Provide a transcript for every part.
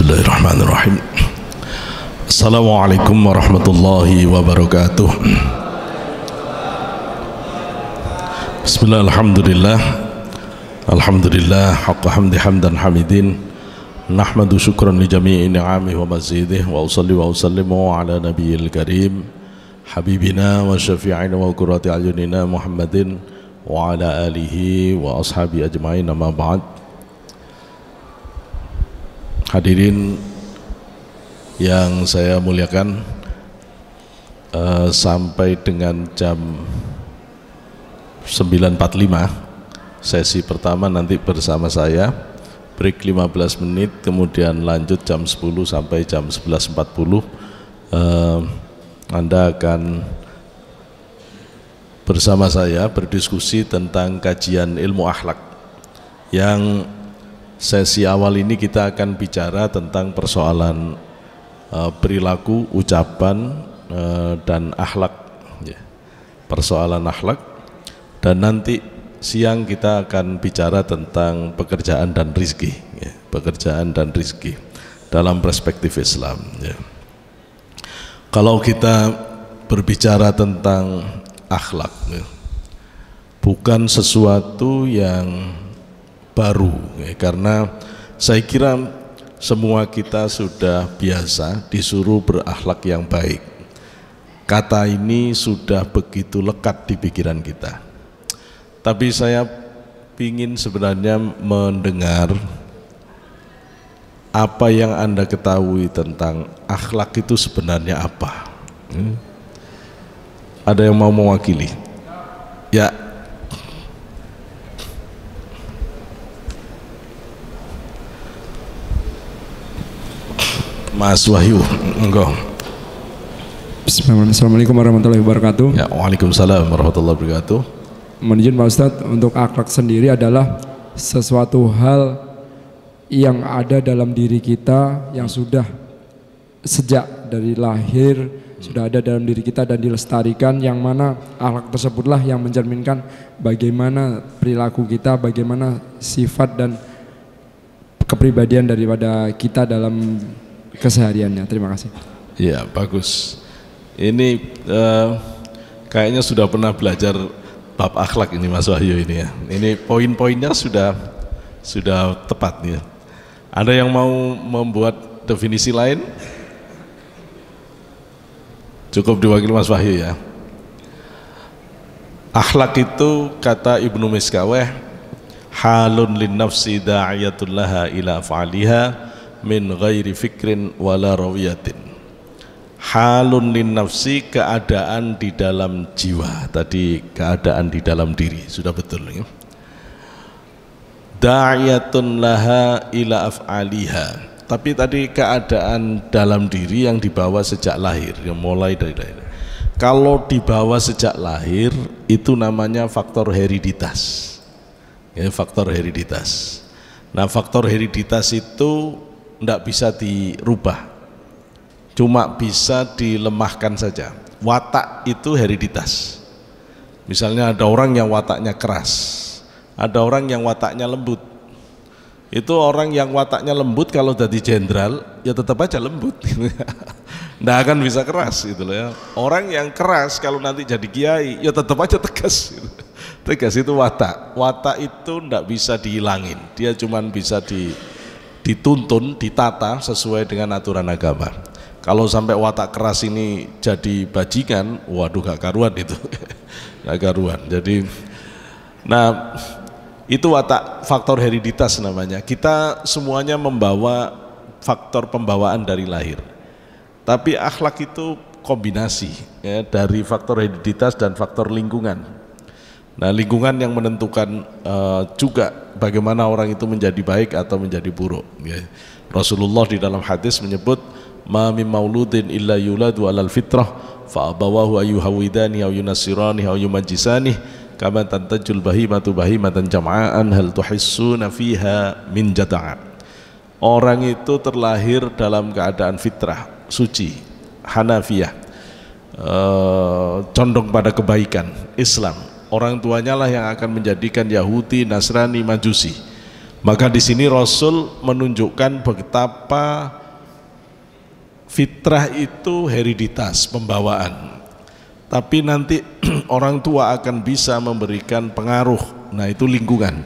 Bismillahirrahmanirrahim. Assalamualaikum warahmatullahi wabarakatuh. Bismillah, alhamdulillah. Alhamdulillah haqqa hamdi hamdan hamidin. Nahmadu syukran li jami'i ni'amihi wa mazidih. Wa usalli wa usallimu ala nabiyil karim habibina wa syafi'ina wa qurrati ayunina Muhammadin wa ala alihi wa ashabi ajma'in, amma ba'd. Hadirin yang saya muliakan, sampai dengan jam 9.45 sesi pertama nanti bersama saya, break 15 menit, kemudian lanjut jam 10 sampai jam 11.40. Anda akan bersama saya berdiskusi tentang kajian ilmu akhlak. Yang sesi awal ini kita akan bicara tentang persoalan perilaku, ucapan, dan akhlak, persoalan akhlak. Dan nanti siang kita akan bicara tentang pekerjaan dan rizki, pekerjaan dan rizki dalam perspektif Islam. Kalau kita berbicara tentang akhlak, bukan sesuatu yang baru, karena saya kira semua kita sudah biasa disuruh berakhlak yang baik. Kata ini sudah begitu lekat di pikiran kita. Tapi saya ingin sebenarnya mendengar apa yang Anda ketahui tentang akhlak itu sebenarnya apa. Ada yang mau mewakili? Ya. Mas Wahyu, enggak. Bismillahirrahmanirrahim. Assalamualaikum warahmatullahi wabarakatuh. Ya, waalaikumsalam warahmatullahi wabarakatuh. Mohon izin Pak Ustadz, untuk akhlak sendiri adalah sesuatu hal yang ada dalam diri kita yang sudah sejak dari lahir sudah ada dalam diri kita dan dilestarikan, yang mana akhlak tersebutlah yang mencerminkan bagaimana perilaku kita, bagaimana sifat dan kepribadian daripada kita dalam kesehariannya. Terima kasih. Ya, bagus. Ini kayaknya sudah pernah belajar bab akhlak ini Mas Wahyu ini ya. Ini poin-poinnya sudah tepat nih. Ada yang mau membuat definisi lain? Cukup diwakili Mas Wahyu ya. Akhlak itu kata Ibnu Miskaweh, halun lin nafsi da'iyatul laha ila fa'aliha min ghairi fikrin wala rawiyatin. Halun lin nafsi, keadaan di dalam jiwa. Tadi keadaan di dalam diri, sudah betul ya. Da'iyatun laha ila af'aliha, tapi tadi keadaan dalam diri yang dibawa sejak lahir, yang mulai dari lahir. Kalau dibawa sejak lahir itu namanya faktor hereditas ya, faktor hereditas. Nah, faktor hereditas itu tidak bisa dirubah, cuma bisa dilemahkan saja. Watak itu hereditas. Misalnya ada orang yang wataknya keras, ada orang yang wataknya lembut. Itu orang yang wataknya lembut kalau jadi jenderal ya tetap aja lembut, nggak akan bisa keras gitu loh ya. Orang yang keras kalau nanti jadi kiai ya tetap aja tegas gitu. Tegas itu watak. Watak itu nggak bisa dihilangin, dia cuman bisa dituntun, ditata sesuai dengan aturan agama. Kalau sampai watak keras ini jadi bajingan, waduh gak karuan itu. Gak karuan. Jadi, nah itu watak, faktor hereditas namanya. Kita semuanya membawa faktor pembawaan dari lahir. Tapi akhlak itu kombinasi ya, dari faktor hereditas dan faktor lingkungan. Nah, lingkungan yang menentukan juga bagaimana orang itu menjadi baik atau menjadi buruk ya. Rasulullah di dalam hadis menyebut, ma min mauludin illa yuladu alal fitrah fa abawahu ayyuhawidani aw yunassirani aw yumajjisani kama tantajul bahimatu bahimatan jam'aan hal tuhissuna fiha min jada'a. Orang itu terlahir dalam keadaan fitrah, suci, Hanafiyah, condong pada kebaikan, Islam. Orang tuanya lah yang akan menjadikan Yahudi, Nasrani, Majusi. Maka di sini Rasul menunjukkan betapa fitrah itu hereditas, pembawaan. Tapi nanti orang tua akan bisa memberikan pengaruh. Nah, itu lingkungan.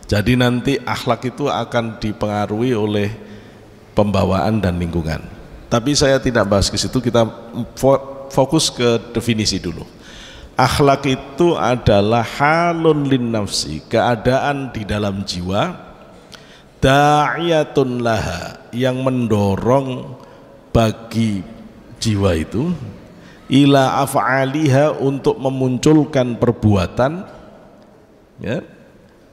Jadi nanti akhlak itu akan dipengaruhi oleh pembawaan dan lingkungan. Tapi saya tidak bahas ke situ, kita fokus ke definisi dulu. Akhlak itu adalah halun lin nafsi, keadaan di dalam jiwa, da'iyatun laha, yang mendorong bagi jiwa itu, ila af'aliha, untuk memunculkan perbuatan, ya,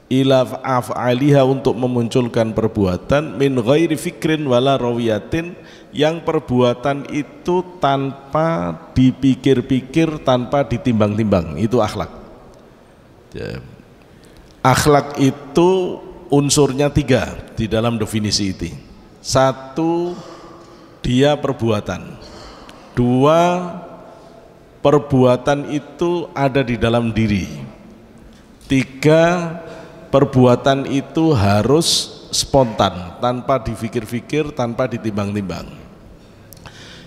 ila af'aliha, untuk memunculkan perbuatan, min ghairi fikrin wala rawiyatin, yang perbuatan itu tanpa dipikir-pikir, tanpa ditimbang-timbang. Itu akhlak. Ya. Akhlak itu unsurnya 3 di dalam definisi itu. 1, dia perbuatan. 2, perbuatan itu ada di dalam diri. 3, perbuatan itu harus spontan, tanpa dipikir-pikir, tanpa ditimbang-timbang.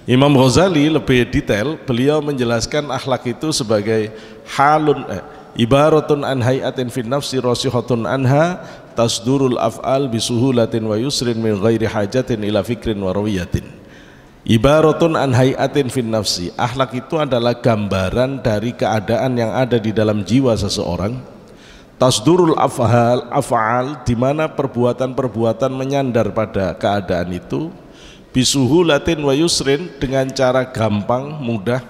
Imam Ghazali lebih detail, beliau menjelaskan akhlak itu sebagai halun ibaratun an hayatin fin nafsi rasihatun anha tasdurul af'al bisuhulatin wa yusrin min ghairi hajatin ila fikrin wa rawiyatin. Ibaratun an hayatin fin nafsi, akhlak itu adalah gambaran dari keadaan yang ada di dalam jiwa seseorang. Tasdurul af'al, di mana perbuatan-perbuatan menyandar pada keadaan itu, bisuhulatin wa yusrin, dengan cara gampang, mudah,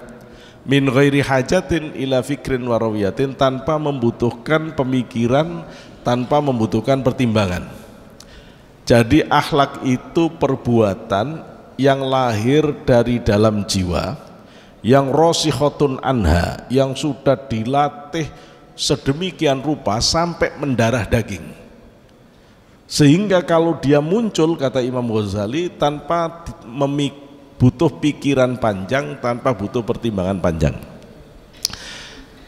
min ghairi hajatin ila fikrin wa rawiyatin, tanpa membutuhkan pemikiran, tanpa membutuhkan pertimbangan. Jadi akhlak itu perbuatan yang lahir dari dalam jiwa, yang rasihatun anha, yang sudah dilatih sedemikian rupa sampai mendarah daging, sehingga kalau dia muncul, kata Imam Ghazali, tanpa butuh pikiran panjang, tanpa butuh pertimbangan panjang.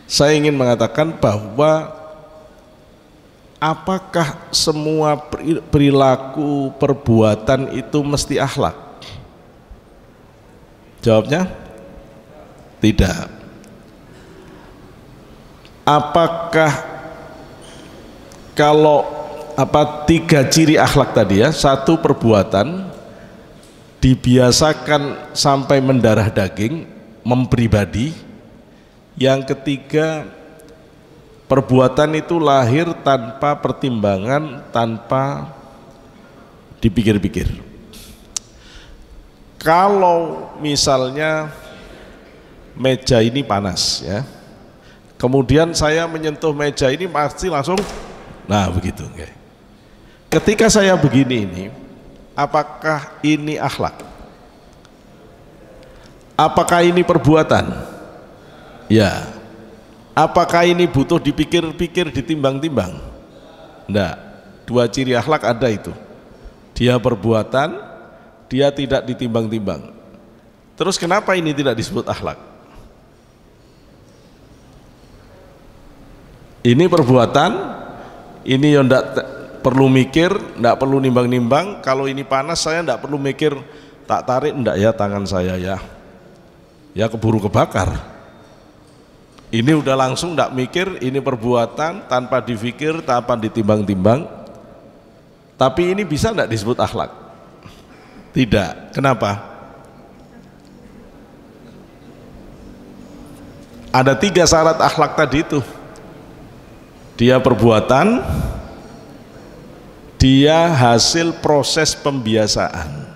Saya ingin mengatakan bahwa apakah semua perilaku perbuatan itu mesti akhlak? Jawabnya tidak. Apakah kalau 3 ciri akhlak tadi ya, 1, perbuatan dibiasakan sampai mendarah daging, mempribadi. Yang ketiga, perbuatan itu lahir tanpa pertimbangan, tanpa dipikir-pikir. Kalau misalnya meja ini panas ya, kemudian saya menyentuh meja ini pasti langsung, nah begitu. Ketika saya begini ini, apakah ini akhlak? Apakah ini perbuatan? Ya. Apakah ini butuh dipikir-pikir, ditimbang-timbang? Enggak. 2 ciri akhlak ada itu. Dia perbuatan, dia tidak ditimbang-timbang. Terus kenapa ini tidak disebut akhlak? Ini perbuatan, ini yang tidak perlu mikir, tidak perlu nimbang-nimbang. Kalau ini panas, saya tidak perlu mikir, tak tarik enggak ya tangan saya ya, ya keburu kebakar. Ini udah langsung tidak mikir, ini perbuatan tanpa dipikir, tanpa ditimbang-timbang. Tapi ini bisa tidak disebut akhlak? Tidak. Kenapa? Ada 3 syarat akhlak tadi itu. Dia perbuatan, dia hasil proses pembiasaan,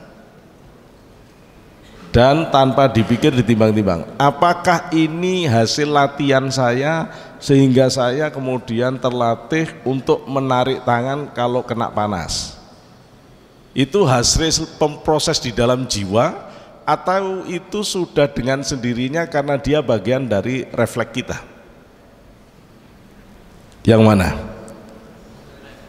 dan tanpa dipikir, ditimbang-timbang. Apakah ini hasil latihan saya sehingga saya kemudian terlatih untuk menarik tangan kalau kena panas? Itu hasil proses di dalam jiwa, atau itu sudah dengan sendirinya karena dia bagian dari refleks kita? Yang mana?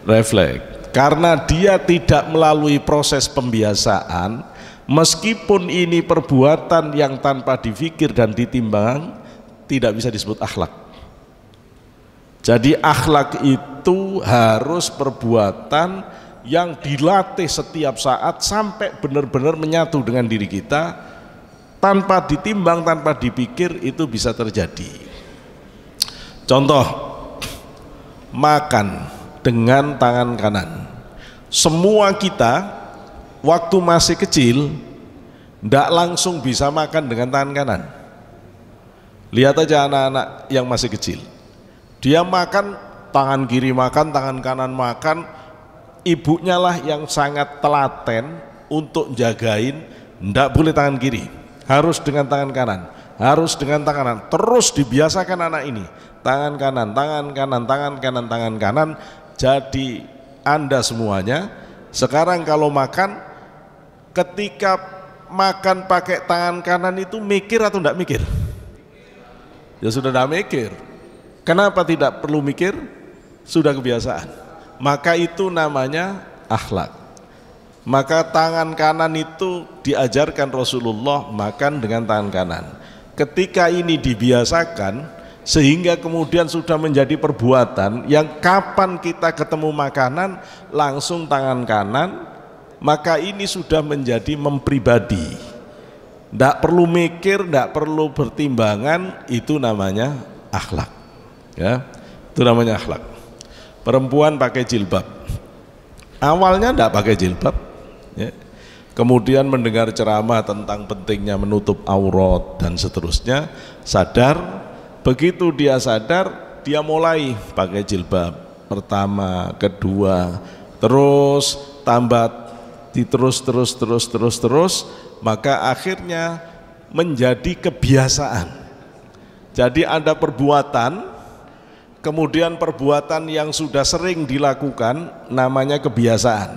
Refleks. Karena dia tidak melalui proses pembiasaan, meskipun ini perbuatan yang tanpa dipikir dan ditimbang, tidak bisa disebut akhlak. Jadi akhlak itu harus perbuatan yang dilatih setiap saat sampai benar-benar menyatu dengan diri kita, tanpa ditimbang, tanpa dipikir, itu bisa terjadi. Contoh, makan dengan tangan kanan. Semua kita waktu masih kecil tidak langsung bisa makan dengan tangan kanan. Lihat aja anak-anak yang masih kecil, dia makan tangan kiri makan, tangan kanan makan. Ibunya lah yang sangat telaten untuk jagain, tidak boleh tangan kiri, harus dengan tangan kanan, harus dengan tangan kanan. Terus dibiasakan anak ini, tangan kanan, tangan kanan, tangan kanan, tangan kanan. Jadi Anda semuanya sekarang kalau makan, ketika makan pakai tangan kanan itu mikir atau tidak mikir? Ya sudah tidak mikir. Kenapa tidak perlu mikir? Sudah kebiasaan. Maka itu namanya akhlak. Maka tangan kanan itu diajarkan Rasulullah makan dengan tangan kanan. Ketika ini dibiasakan sehingga kemudian sudah menjadi perbuatan yang kapan kita ketemu makanan langsung tangan kanan, maka ini sudah menjadi mempribadi. Tidak perlu mikir, tidak perlu pertimbangan, itu namanya akhlak. Ya, itu namanya akhlak. Perempuan pakai jilbab, awalnya tidak pakai jilbab, ya. Kemudian mendengar ceramah tentang pentingnya menutup aurat dan seterusnya, sadar. Begitu dia sadar, dia mulai pakai jilbab. Pertama, kedua, terus tambah, terus, maka akhirnya menjadi kebiasaan. Jadi ada perbuatan, kemudian perbuatan yang sudah sering dilakukan namanya kebiasaan.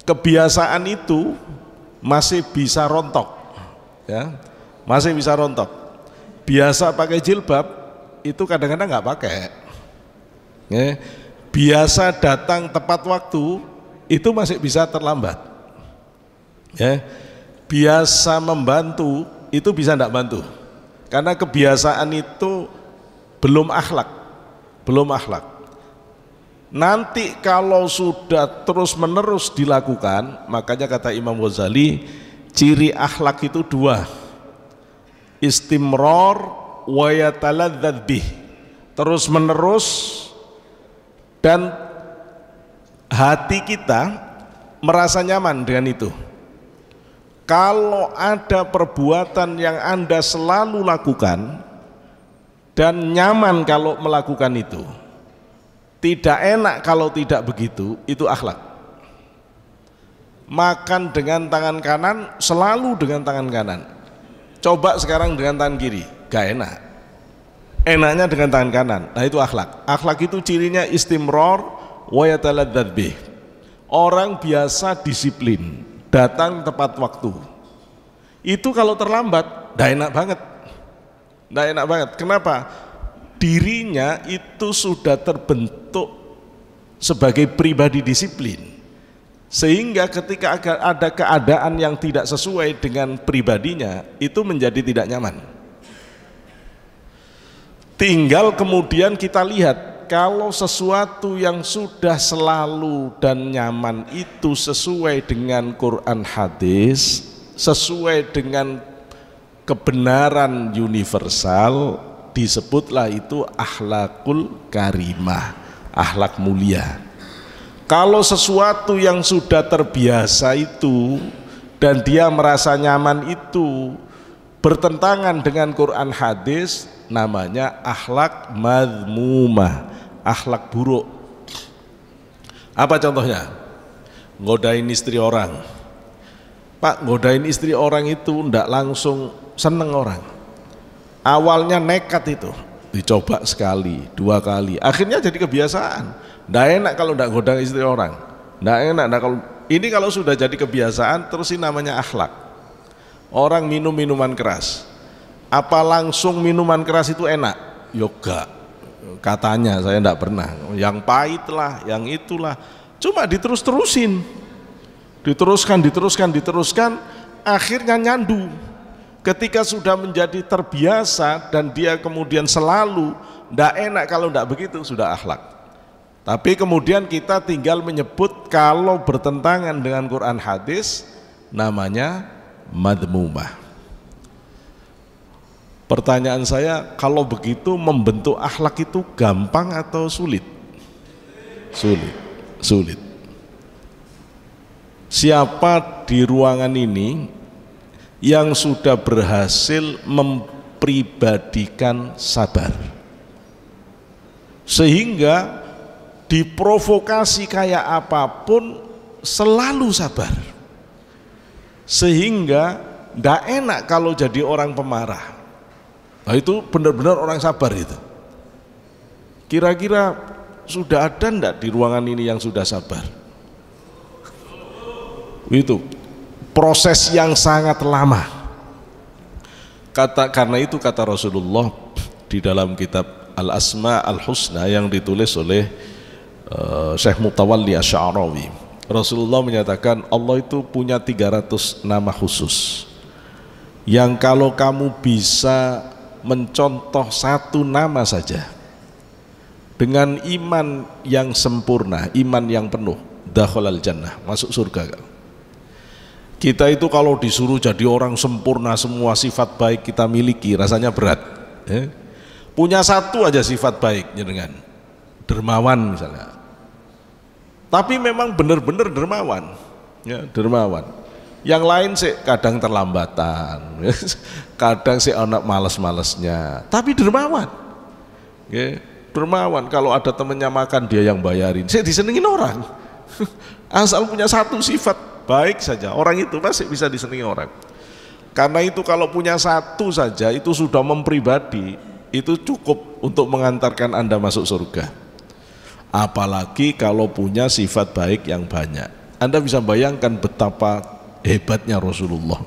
Kebiasaan itu masih bisa rontok, ya, masih bisa rontok. Biasa pakai jilbab itu kadang-kadang nggak pakai. Ya. Biasa datang tepat waktu itu masih bisa terlambat. Ya. Biasa membantu itu bisa tidak bantu, karena kebiasaan itu belum akhlak. Belum akhlak. Nanti kalau sudah terus menerus dilakukan, makanya kata Imam Ghazali, ciri akhlak itu dua, istimrar wa yataladzadz bih, terus menerus, dan hati kita merasa nyaman dengan itu. Kalau ada perbuatan yang Anda selalu lakukan dan nyaman kalau melakukan itu, tidak enak kalau tidak begitu, itu akhlak. Makan dengan tangan kanan, selalu dengan tangan kanan. Coba sekarang dengan tangan kiri, gak enak. Enaknya dengan tangan kanan. Nah itu akhlak. Akhlak itu cirinya istimrar wa yataladzadz bih. Orang biasa disiplin, datang tepat waktu. Itu kalau terlambat, gak enak banget. Nggak enak banget. Kenapa? Dirinya itu sudah terbentuk sebagai pribadi disiplin, sehingga ketika ada keadaan yang tidak sesuai dengan pribadinya, itu menjadi tidak nyaman. Tinggal kemudian kita lihat, kalau sesuatu yang sudah selalu dan nyaman itu sesuai dengan Quran hadis, sesuai dengan kebenaran universal, disebutlah itu akhlakul karimah, akhlak mulia. Kalau sesuatu yang sudah terbiasa itu dan dia merasa nyaman itu bertentangan dengan Quran hadis, namanya akhlak madmumah, akhlak buruk. Apa contohnya? Ngodain istri orang. Pak, ngodain istri orang itu ndak langsung seneng orang. Awalnya nekat itu, dicoba sekali, dua kali, akhirnya jadi kebiasaan. Ndak enak kalau ndak ngodain istri orang. Ndak enak, kalau ini kalau sudah jadi kebiasaan, terus ini namanya akhlak. Orang minum minuman keras, apa langsung minuman keras itu enak? Yoga, katanya, saya ndak pernah. Yang pahit lah, yang itulah, cuma diteruskan, akhirnya nyandu. Ketika sudah menjadi terbiasa dan dia kemudian selalu, tidak enak kalau tidak begitu, sudah akhlak. Tapi kemudian kita tinggal menyebut kalau bertentangan dengan Quran hadis, namanya madmumah. Pertanyaan saya, kalau begitu membentuk akhlak itu gampang atau sulit? Sulit. Siapa di ruangan ini yang sudah berhasil mempribadikan sabar, sehingga diprovokasi kayak apapun selalu sabar, sehingga tidak enak kalau jadi orang pemarah? Nah, itu benar-benar orang sabar itu. Kira-kira sudah ada enggak di ruangan ini yang sudah sabar? Itu proses yang sangat lama. Karena itu kata Rasulullah di dalam kitab Al-Asma Al-Husna yang ditulis oleh Syekh Mutawalli Asy'arawi, Rasulullah menyatakan Allah itu punya 300 nama khusus yang kalau kamu bisa mencontoh satu nama saja dengan iman yang sempurna, iman yang penuh, dakhalal jannah, masuk surga. Kita itu kalau disuruh jadi orang sempurna, semua sifat baik kita miliki, rasanya berat. Punya satu aja sifat baik, dengan dermawan misalnya. Tapi memang benar-benar dermawan, dermawan. Yang lain sih kadang terlambatan, kadang sih anak malas-malasnya, tapi dermawan. Dermawan, kalau ada temennya makan dia yang bayarin, saya disenengin orang. Asal punya satu sifat baik saja, orang itu pasti bisa disenangi orang. Karena itu kalau punya satu saja itu sudah mempribadi, itu cukup untuk mengantarkan Anda masuk surga. Apalagi kalau punya sifat baik yang banyak. Anda bisa bayangkan betapa hebatnya Rasulullah.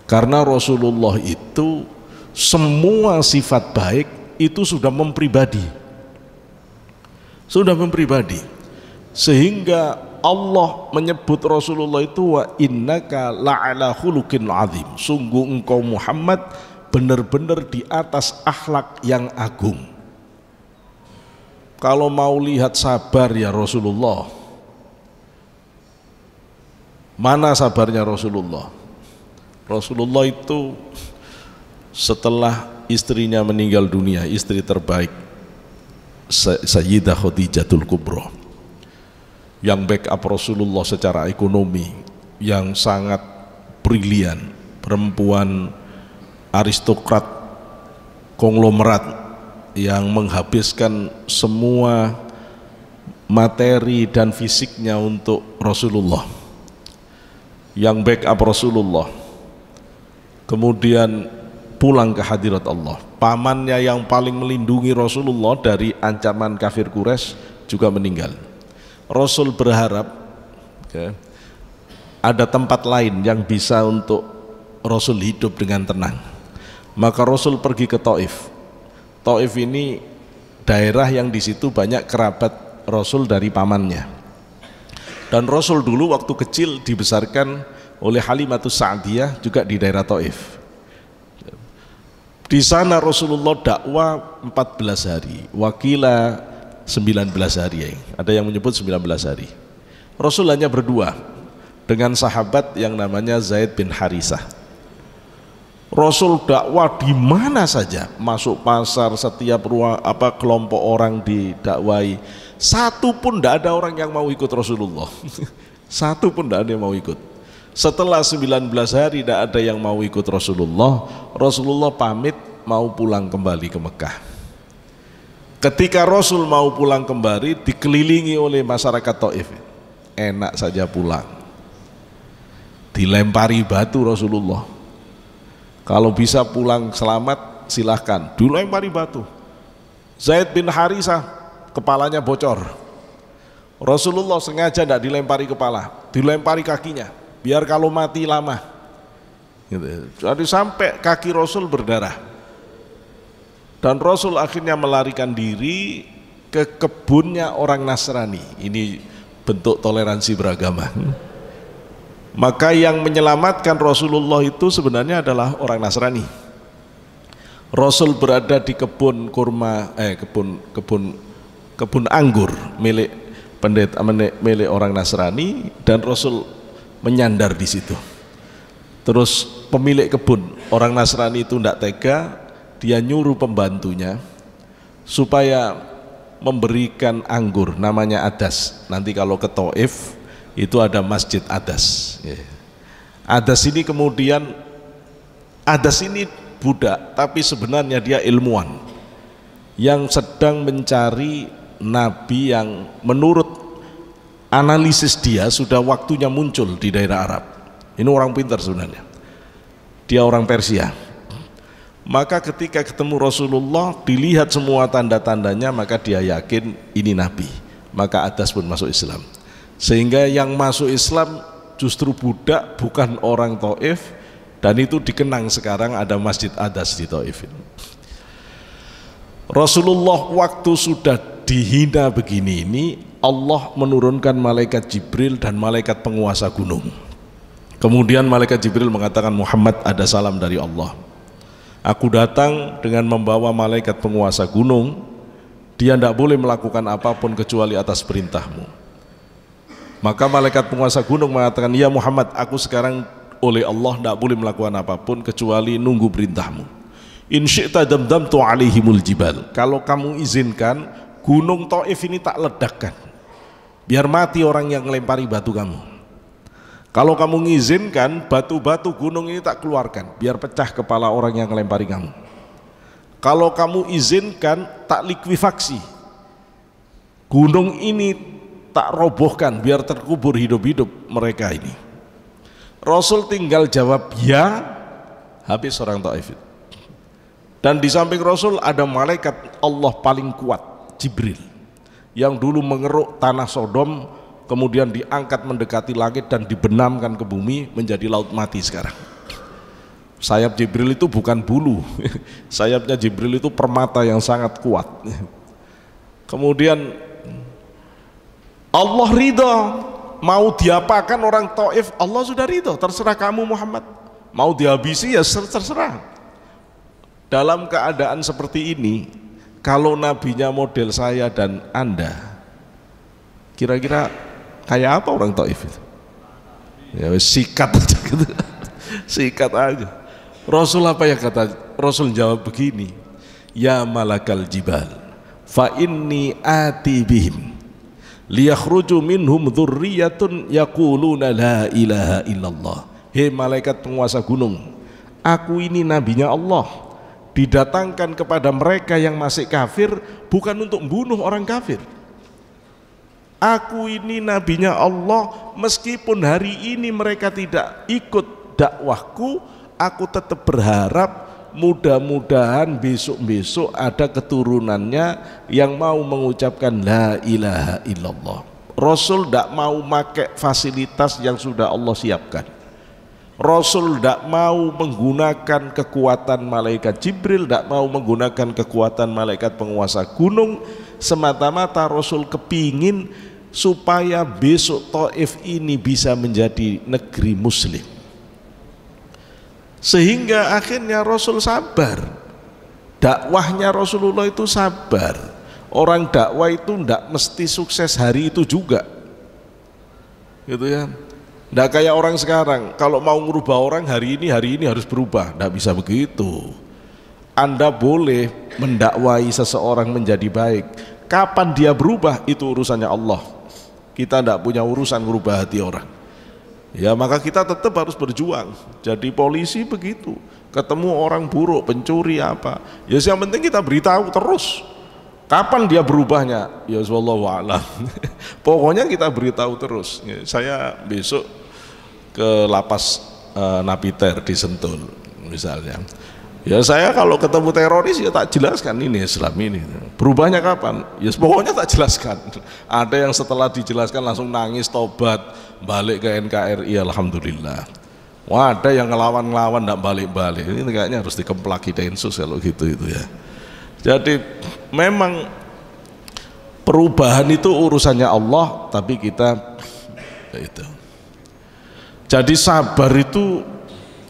Karena Rasulullah itu semua sifat baik itu sudah mempribadi. Sehingga Allah menyebut Rasulullah itu wa innaka la'ala khuluqin azim. Sungguh engkau Muhammad benar-benar di atas akhlak yang agung. Kalau mau lihat sabar ya Rasulullah, mana sabarnya Rasulullah? Rasulullah itu setelah istrinya meninggal dunia, istri terbaik Sayyidah Khadijatul Kubra, yang backup Rasulullah secara ekonomi, yang sangat brilian, perempuan aristokrat konglomerat yang menghabiskan semua materi dan fisiknya untuk Rasulullah, yang backup Rasulullah, kemudian pulang ke hadirat Allah. Pamannya yang paling melindungi Rasulullah dari ancaman kafir Quraisy juga meninggal. Rasul berharap ada tempat lain yang bisa untuk Rasul hidup dengan tenang. Maka Rasul pergi ke Taif. Taif ini daerah yang di situ banyak kerabat Rasul dari pamannya. Dan Rasul dulu waktu kecil dibesarkan oleh Halimatus Sa'diyah juga di daerah Taif. Di sana Rasulullah dakwah 14 hari, wakila 19 hari. Ada yang menyebut 19 hari. Rasul hanya berdua dengan sahabat yang namanya Zaid bin Harisah. Rasul dakwah di mana saja, masuk pasar, setiap ruang kelompok orang didakwai. Satu pun tidak ada orang yang mau ikut Rasulullah. Satu pun tidak ada yang mau ikut. Setelah 19 hari tidak ada yang mau ikut Rasulullah. Rasulullah pamit mau pulang kembali ke Mekah. Ketika Rasul mau pulang kembali, dikelilingi oleh masyarakat Taif. Enak saja pulang, dilempari batu Rasulullah. Kalau bisa pulang selamat silahkan, dilempari batu. Zaid bin Harisah kepalanya bocor. Rasulullah sengaja tidak dilempari kepala, dilempari kakinya, biar kalau mati lama. Jadi sampai kaki Rasul berdarah. Dan Rasul akhirnya melarikan diri ke kebunnya orang Nasrani. Ini bentuk toleransi beragama. Maka yang menyelamatkan Rasulullah itu sebenarnya adalah orang Nasrani. Rasul berada di kebun kurma, kebun anggur milik pendeta, milik orang Nasrani, dan Rasul menyandar di situ. Terus pemilik kebun orang Nasrani itu tidak tega, dia nyuruh pembantunya supaya memberikan anggur namanya Adas. Nanti kalau ke Taif itu ada masjid Adas. Adas ini kemudian, Adas ini budak tapi sebenarnya dia ilmuwan yang sedang mencari nabi yang menurut analisis dia sudah waktunya muncul di daerah Arab. Ini orang pintar sebenarnya, dia orang Persia. Maka ketika ketemu Rasulullah, dilihat semua tanda-tandanya, maka dia yakin ini nabi. Maka Adas pun masuk Islam. Sehingga yang masuk Islam justru budak, bukan orang Taif, dan itu dikenang sekarang ada Masjid Adas di Taif. Rasulullah waktu sudah dihina begini ini, Allah menurunkan malaikat Jibril dan malaikat penguasa gunung. Kemudian malaikat Jibril mengatakan, Muhammad, ada salam dari Allah. Aku datang dengan membawa malaikat penguasa gunung, dia tidak boleh melakukan apapun kecuali atas perintahmu. Maka malaikat penguasa gunung mengatakan, ya Muhammad, aku sekarang oleh Allah tidak boleh melakukan apapun kecuali nunggu perintahmu. In syi'ta damdamtu alaihimul jibal. Kalau kamu izinkan, gunung Taif ini tak ledakkan, biar mati orang yang melempari batu kamu. Kalau kamu mengizinkan, batu-batu gunung ini tak keluarkan, biar pecah kepala orang yang melempari kamu. Kalau kamu izinkan, tak likuifaksi, gunung ini tak robohkan, biar terkubur hidup-hidup mereka ini. Rasul tinggal jawab ya, habis orang Taif. Dan di samping Rasul ada malaikat Allah paling kuat, Jibril, yang dulu mengeruk tanah Sodom, kemudian diangkat mendekati langit dan dibenamkan ke bumi menjadi laut mati sekarang. Sayap Jibril itu bukan bulu, sayapnya Jibril itu permata yang sangat kuat. Kemudian Allah ridha, mau diapakan orang Taif, Allah sudah ridha, terserah kamu Muhammad, mau dihabisi ya terserah. Dalam keadaan seperti ini, kalau nabinya model saya dan Anda, kira-kira kayak apa orang Taif itu? Ya sikat aja gitu, sikat aja. Rasul apa yang kata? Rasul jawab begini, ya malakal jibal, fa inni ati bihim liyakhruju minhum dzurriyyatun yaquluna la ilaha illallah. Hei malaikat penguasa gunung, aku ini nabinya Allah, didatangkan kepada mereka yang masih kafir, bukan untuk membunuh orang kafir. Aku ini nabinya Allah, meskipun hari ini mereka tidak ikut dakwahku, aku tetap berharap mudah-mudahan besok-besok ada keturunannya yang mau mengucapkan la ilaha illallah. Rasul tidak mau pakai fasilitas yang sudah Allah siapkan. Rasul tidak mau menggunakan kekuatan malaikat Jibril, tidak mau menggunakan kekuatan malaikat penguasa gunung. Semata-mata Rasul kepingin supaya besok Taif ini bisa menjadi negeri muslim. Sehingga akhirnya Rasul sabar. Dakwahnya Rasulullah itu sabar. Orang dakwah itu tidak mesti sukses hari itu juga, gitu ya. Tidak kayak orang sekarang, kalau mau merubah orang hari ini harus berubah. Tidak bisa begitu. Anda boleh mendakwai seseorang menjadi baik, kapan dia berubah itu urusannya Allah. Kita tidak punya urusan merubah hati orang. Ya maka kita tetap harus berjuang. Jadi polisi begitu, ketemu orang buruk, pencuri apa, ya yang penting kita beritahu terus. Kapan dia berubahnya? Ya wallahu a'lam. Pokoknya kita beritahu terus. Ya, saya besok ke lapas Napiter di Sentul misalnya. Ya saya kalau ketemu teroris ya tak jelaskan ini Islam ini. Berubahnya kapan? Ya pokoknya tak jelaskan. Ada yang setelah dijelaskan langsung nangis tobat, balik ke NKRI, alhamdulillah. Wah, ada yang ngelawan-ngelawan tidak balik-balik. Ini kayaknya harus dikemplaki Densus kalau gitu itu ya. Jadi memang perubahan itu urusannya Allah, tapi kita itu. Jadi sabar itu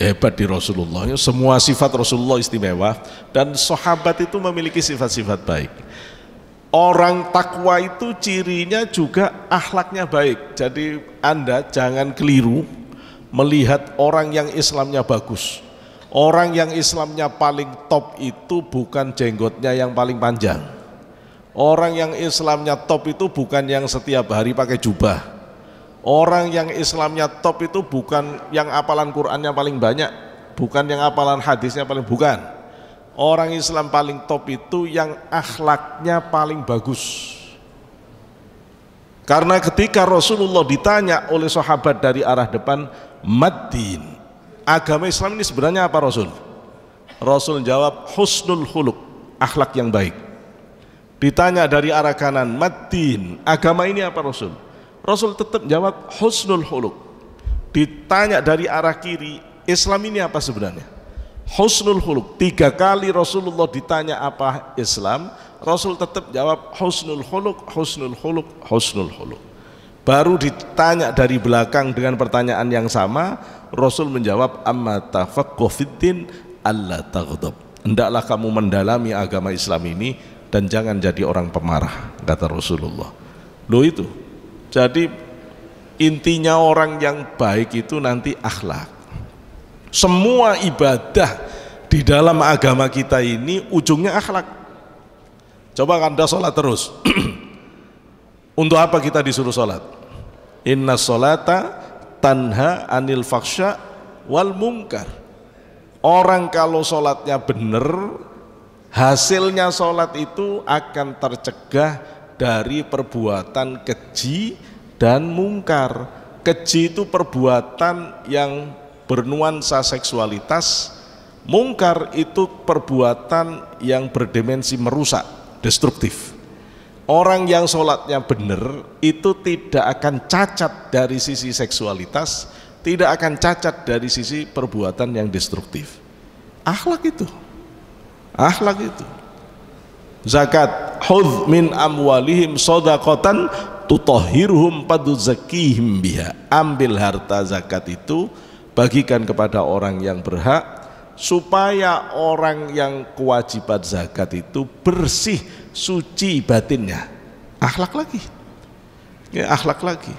hebat di Rasulullah. Semua sifat Rasulullah istimewa dan sahabat itu memiliki sifat-sifat baik. Orang takwa itu cirinya juga akhlaknya baik. Jadi Anda jangan keliru melihat orang yang Islamnya bagus. Orang yang Islamnya paling top itu bukan jenggotnya yang paling panjang. Orang yang Islamnya top itu bukan yang setiap hari pakai jubah. Orang yang Islamnya top itu bukan yang hafalan Qur'annya paling banyak, bukan yang hafalan hadisnya paling, bukan. Orang Islam paling top itu yang akhlaknya paling bagus. Karena ketika Rasulullah ditanya oleh sahabat dari arah depan, Maddin, agama Islam ini sebenarnya apa Rasul? Rasul jawab, husnul khuluq, akhlak yang baik. Ditanya dari arah kanan, Maddin, agama ini apa Rasul? Rasul tetap jawab, husnul khuluq. Ditanya dari arah kiri, Islam ini apa sebenarnya? Husnul khuluq. 3 kali Rasulullah ditanya apa Islam, Rasul tetap jawab husnul khuluq, husnul khuluq, husnul khuluq. Baru ditanya dari belakang dengan pertanyaan yang sama, Rasul menjawab, amma tafaqquh fiddin alla taghdab. Hendaklah kamu mendalami agama Islam ini dan jangan jadi orang pemarah, kata Rasulullah. Loh itu. Jadi intinya orang yang baik itu nanti akhlak. Semua ibadah di dalam agama kita ini ujungnya akhlak. Coba Anda sholat terus. Untuk apa kita disuruh sholat? Inna sholata tanha anil faksha wal munkar. Orang kalau sholatnya benar, hasilnya sholat itu akan tercegah dari perbuatan keji dan mungkar. Keji itu perbuatan yang bernuansa seksualitas, mungkar itu perbuatan yang berdimensi merusak, destruktif. Orang yang sholatnya benar itu tidak akan cacat dari sisi seksualitas, tidak akan cacat dari sisi perbuatan yang destruktif. Akhlak itu, akhlak itu. Zakat, khudh min amwalihim shadaqatan tutahhiruhum fatuzakkihim biha. Ambil harta zakat itu, bagikan kepada orang yang berhak, supaya orang yang kewajiban zakat itu bersih, suci batinnya. Akhlak lagi, ya, akhlak lagi.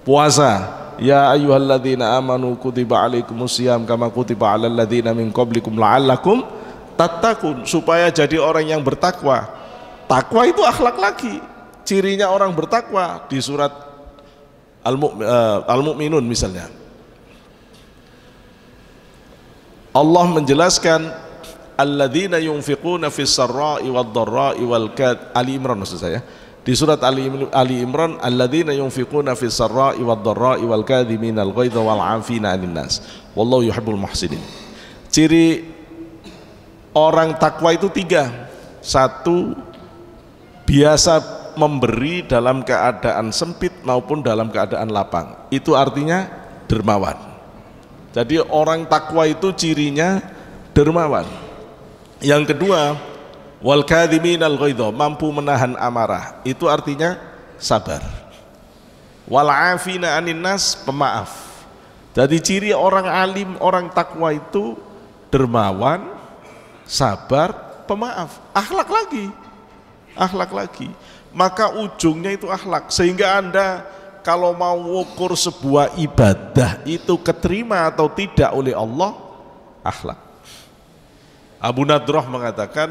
Puasa, ya ayyuhalladzina amanu kutiba alaikumusiyam kama kutiba alal ladzina min qablikum la'allakum tattaqun, supaya jadi orang yang bertakwa. Takwa itu akhlak lagi. Cirinya orang bertakwa di surat Al-Mu'minun misalnya, Allah menjelaskan alladzina yunfiquna fis sarra'i wad dharra'i wal kad, Ali Imran maksud saya. Di surat Ali Imran, alladzina yunfiquna fis sarra'i wad dharra'i wal kadhiminal ghaidha wal 'afina 'anil nas wallahu yuhibbul muhsinin. Ciri orang takwa itu 3. 1, biasa memberi dalam keadaan sempit maupun dalam keadaan lapang. Itu artinya dermawan. Jadi orang takwa itu cirinya dermawan. Yang kedua, wal kadhiminal ghaidha, mampu menahan amarah. Itu artinya sabar. Wal 'afina 'anil nas, pemaaf. Jadi ciri orang alim, orang takwa itu dermawan, sabar, pemaaf. Akhlak lagi. Akhlak lagi. Maka ujungnya itu akhlak. Sehingga Anda kalau mau ukur sebuah ibadah itu keterima atau tidak oleh Allah, akhlak. Abu Nadrah mengatakan,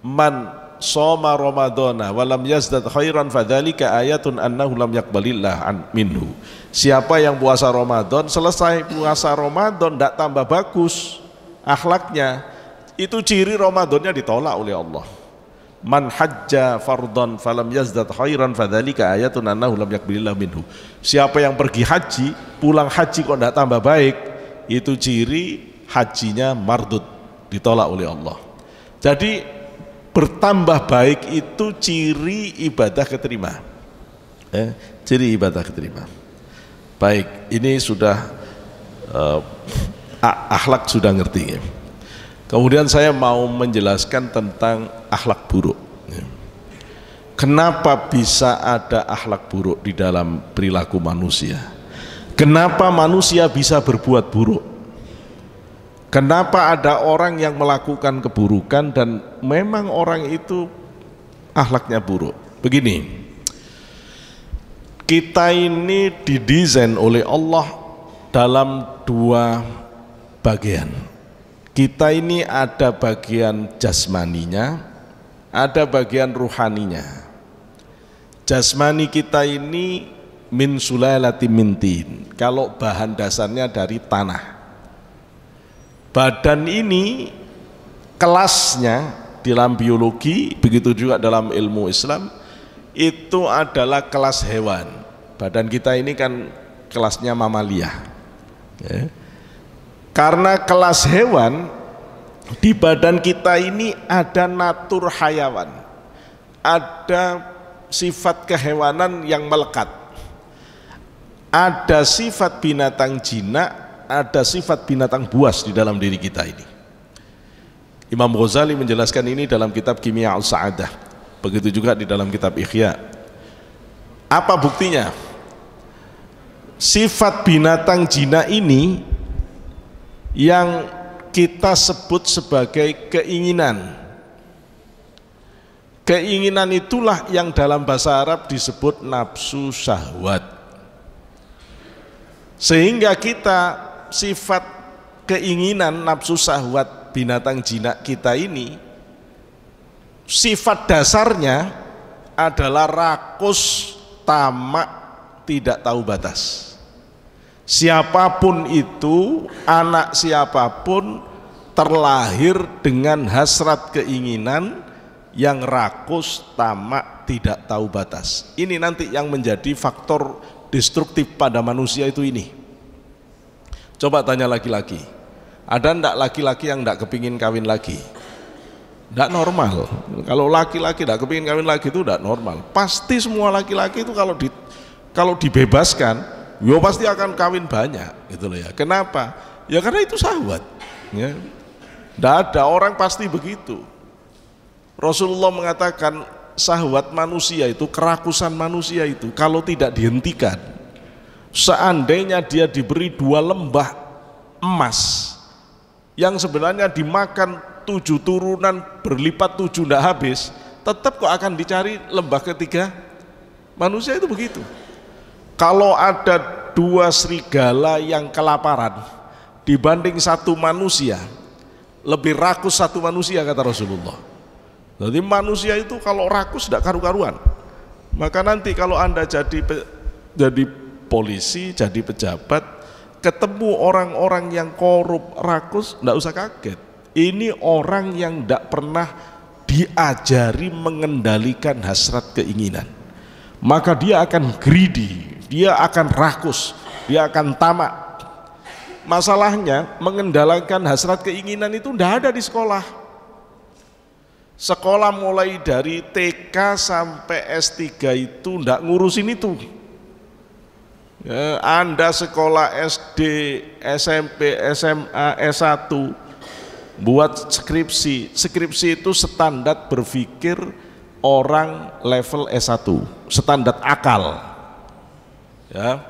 man shoma ramadhana walam yazdad khairan fadzalika ayatun annahu lam yaqbalillah minhu. Siapa yang puasa Ramadan, selesai puasa Ramadan tidak tambah bagus akhlaknya, itu ciri Ramadannya ditolak oleh Allah. Man hajja fardhan falam yazdad khairan fadzalika ayatun annahu lam yaqbalillah minhu. Siapa yang pergi haji, pulang haji kok tidak tambah baik, itu ciri hajinya mardud, ditolak oleh Allah. Jadi bertambah baik itu ciri ibadah keterima. Ciri ibadah keterima. Baik, ini sudah akhlak sudah ngerti ya. Kemudian saya mau menjelaskan tentang akhlak buruk. Kenapa bisa ada akhlak buruk di dalam perilaku manusia? Kenapa manusia bisa berbuat buruk? Kenapa ada orang yang melakukan keburukan dan memang orang itu akhlaknya buruk? Begini, kita ini didesain oleh Allah dalam dua bagian. Kita ini ada bagian jasmaninya, ada bagian ruhaninya. Jasmani kita ini min sulalati min tin, kalau bahan dasarnya dari tanah. Badan ini kelasnya dalam biologi, begitu juga dalam ilmu Islam, itu adalah kelas hewan. Badan kita ini kan kelasnya mamalia ya. Karena kelas hewan, di badan kita ini ada natur hayawan, ada sifat kehewanan yang melekat, ada sifat binatang jinak, ada sifat binatang buas di dalam diri kita ini. Imam Ghazali menjelaskan ini dalam kitab Kimia Al-Sa'adah, begitu juga di dalam kitab Ihya. Apa buktinya? Sifat binatang jinak ini yang kita sebut sebagai keinginan. Keinginan itulah yang dalam bahasa Arab disebut nafsu syahwat. Sehingga kita sifat keinginan nafsu syahwat binatang jinak kita ini, sifat dasarnya adalah rakus, tamak, tidak tahu batas. Siapapun itu, anak siapapun terlahir dengan hasrat keinginan yang rakus, tamak, tidak tahu batas. Ini nanti yang menjadi faktor destruktif pada manusia itu ini. Coba tanya laki-laki, ada enggak laki-laki yang enggak kepingin kawin lagi? Enggak normal. Kalau laki-laki enggak kepingin kawin lagi itu enggak normal. Pasti semua laki-laki itu kalau dibebaskan, ya pasti akan kawin banyak, gitu loh ya. Kenapa? Ya karena itu syahwat. Ya. Enggak ada orang pasti begitu. Rasulullah mengatakan syahwat manusia itu, kerakusan manusia itu kalau tidak dihentikan, seandainya dia diberi 2 lembah emas yang sebenarnya dimakan 7 turunan berlipat 7 tidak habis, tetap kok akan dicari lembah ketiga. Manusia itu begitu. Kalau ada 2 serigala yang kelaparan dibanding 1 manusia, lebih rakus 1 manusia, kata Rasulullah. Jadi manusia itu kalau rakus tidak karu-karuan. Maka nanti kalau Anda jadi polisi, jadi pejabat, ketemu orang-orang yang korup, rakus, tidak usah kaget. Ini orang yang tidak pernah diajari mengendalikan hasrat keinginan. Maka dia akan greedy, dia akan rakus, dia akan tamak. Masalahnya mengendalikan hasrat keinginan itu tidak ada di sekolah. Sekolah mulai dari TK sampai S3 itu tidak ngurusin itu. Ya, Anda sekolah SD, SMP, SMA, S1 buat skripsi. Skripsi itu standar berpikir orang level S1, standar akal. Ya.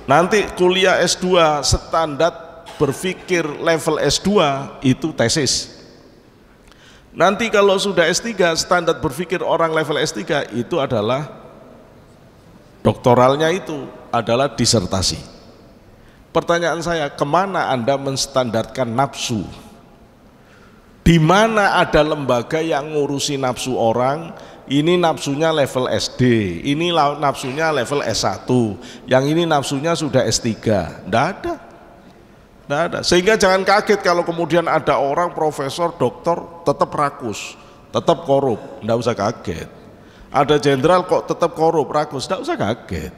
Nanti kuliah S2 standar berpikir level S2 itu tesis. Nanti kalau sudah S3 standar berpikir orang level S3 itu adalah doktoralnya, itu adalah disertasi. Pertanyaan saya, kemana Anda menstandarkan nafsu? Di mana ada lembaga yang ngurusi nafsu orang? Ini nafsunya level SD, ini nafsunya level S1, yang ini nafsunya sudah S3. Tidak ada. Tidak ada. Sehingga jangan kaget kalau kemudian ada orang profesor, doktor tetap rakus, tetap korup. Tidak usah kaget. Ada jenderal kok tetap korup, rakus, tidak usah kaget.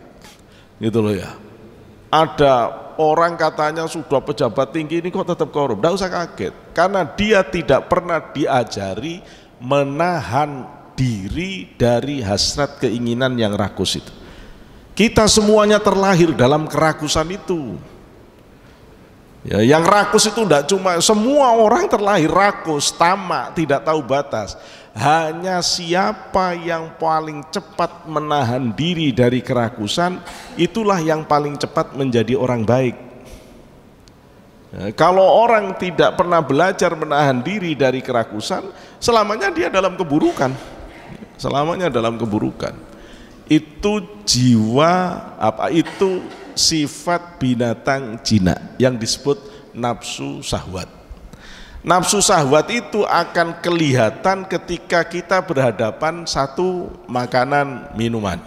Gitu loh ya. Ada orang katanya sudah pejabat tinggi ini kok tetap korup, tidak usah kaget. Karena dia tidak pernah diajari menahan diri dari hasrat keinginan yang rakus itu. Kita semuanya terlahir dalam kerakusan itu. Ya, yang rakus itu tidak cuma, semua orang terlahir rakus, tamak, tidak tahu batas. Hanya siapa yang paling cepat menahan diri dari kerakusan, itulah yang paling cepat menjadi orang baik. Kalau orang tidak pernah belajar menahan diri dari kerakusan, selamanya dia dalam keburukan. Selamanya dalam keburukan. Itu jiwa itu sifat binatang jinak yang disebut nafsu syahwat. Nafsu syahwat itu akan kelihatan ketika kita berhadapan satu makanan minuman.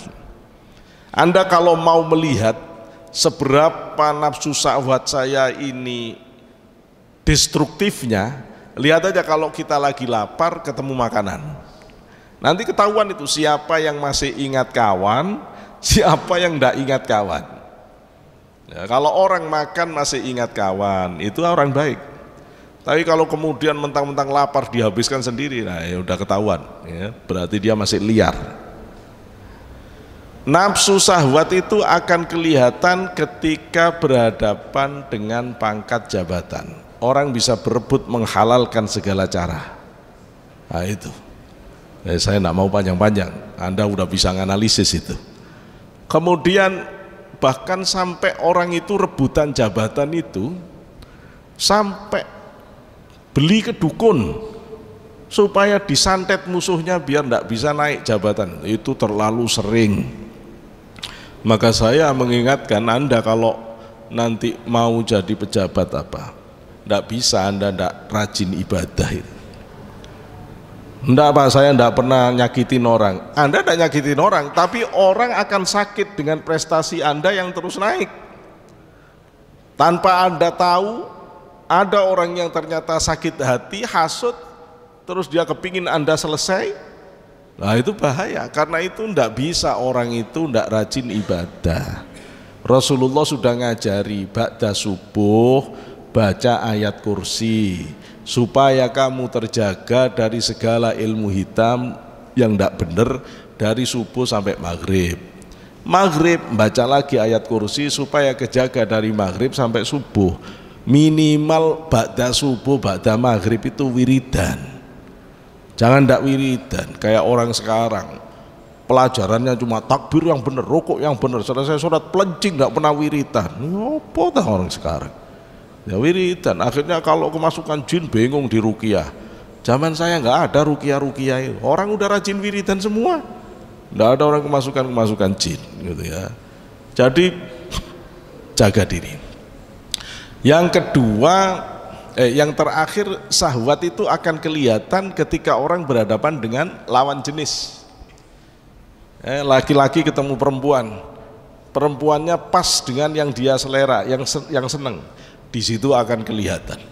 Anda kalau mau melihat seberapa nafsu syahwat saya ini destruktifnya, lihat aja kalau kita lagi lapar ketemu makanan. Nanti ketahuan itu siapa yang masih ingat kawan, siapa yang tidak ingat kawan. Ya, kalau orang makan masih ingat kawan, itu orang baik. Tapi kalau kemudian mentang-mentang lapar dihabiskan sendiri, nah ya udah ketahuan, ya, berarti dia masih liar. Nafsu syahwat itu akan kelihatan ketika berhadapan dengan pangkat jabatan. Orang bisa berebut menghalalkan segala cara. Nah itu. Saya tidak mau panjang-panjang, Anda udah bisa nganalisis itu. Kemudian bahkan sampai orang itu rebutan jabatan itu, sampai beli ke dukun supaya disantet musuhnya biar tidak bisa naik jabatan. Itu terlalu sering. Maka saya mengingatkan Anda kalau nanti mau jadi pejabat apa, tidak bisa Anda tidak rajin ibadah itu. Enggak Pak, saya enggak pernah nyakitin orang. Anda enggak nyakitin orang, tapi orang akan sakit dengan prestasi Anda yang terus naik. Tanpa Anda tahu, ada orang yang ternyata sakit hati, hasut, terus dia kepingin Anda selesai. Nah itu bahaya, karena itu enggak bisa orang itu enggak rajin ibadah. Rasulullah sudah ngajari, ba'da subuh, baca ayat kursi, supaya kamu terjaga dari segala ilmu hitam yang tidak benar dari subuh sampai maghrib. Maghrib baca lagi ayat kursi supaya kejaga dari maghrib sampai subuh. Minimal ba'da subuh, ba'da maghrib itu wiridan. Jangan tidak wiridan kayak orang sekarang. Pelajarannya cuma takbir yang benar, rukuk yang benar, selesai sholat pelencing, tidak pernah wiridan. Apa dah orang sekarang? Ya wiridan, akhirnya kalau kemasukan jin bingung di ruqyah. Zaman saya nggak ada ruqyah itu. Orang udah rajin wiridan semua. Nggak ada orang kemasukan jin gitu ya. Jadi jaga diri. Yang kedua, yang terakhir, syahwat itu akan kelihatan ketika orang berhadapan dengan lawan jenis. Laki-laki ketemu perempuan. Perempuannya pas dengan yang dia selera, yang seneng. Di situ akan kelihatan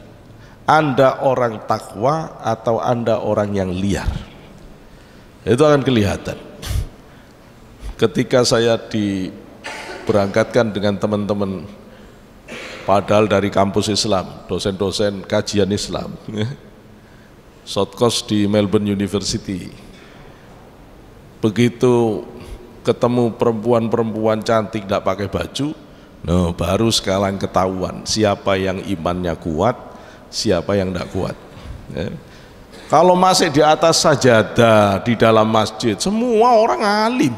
Anda orang takwa atau Anda orang yang liar. Itu akan kelihatan. Ketika saya diberangkatkan dengan teman-teman, padahal dari kampus Islam, dosen-dosen kajian Islam, shortcourse di Melbourne University. Begitu ketemu perempuan-perempuan cantik tidak pakai baju, no, baru sekarang ketahuan siapa yang imannya kuat, siapa yang tidak kuat. Ya. Kalau masih di atas sajadah di dalam masjid, semua orang alim.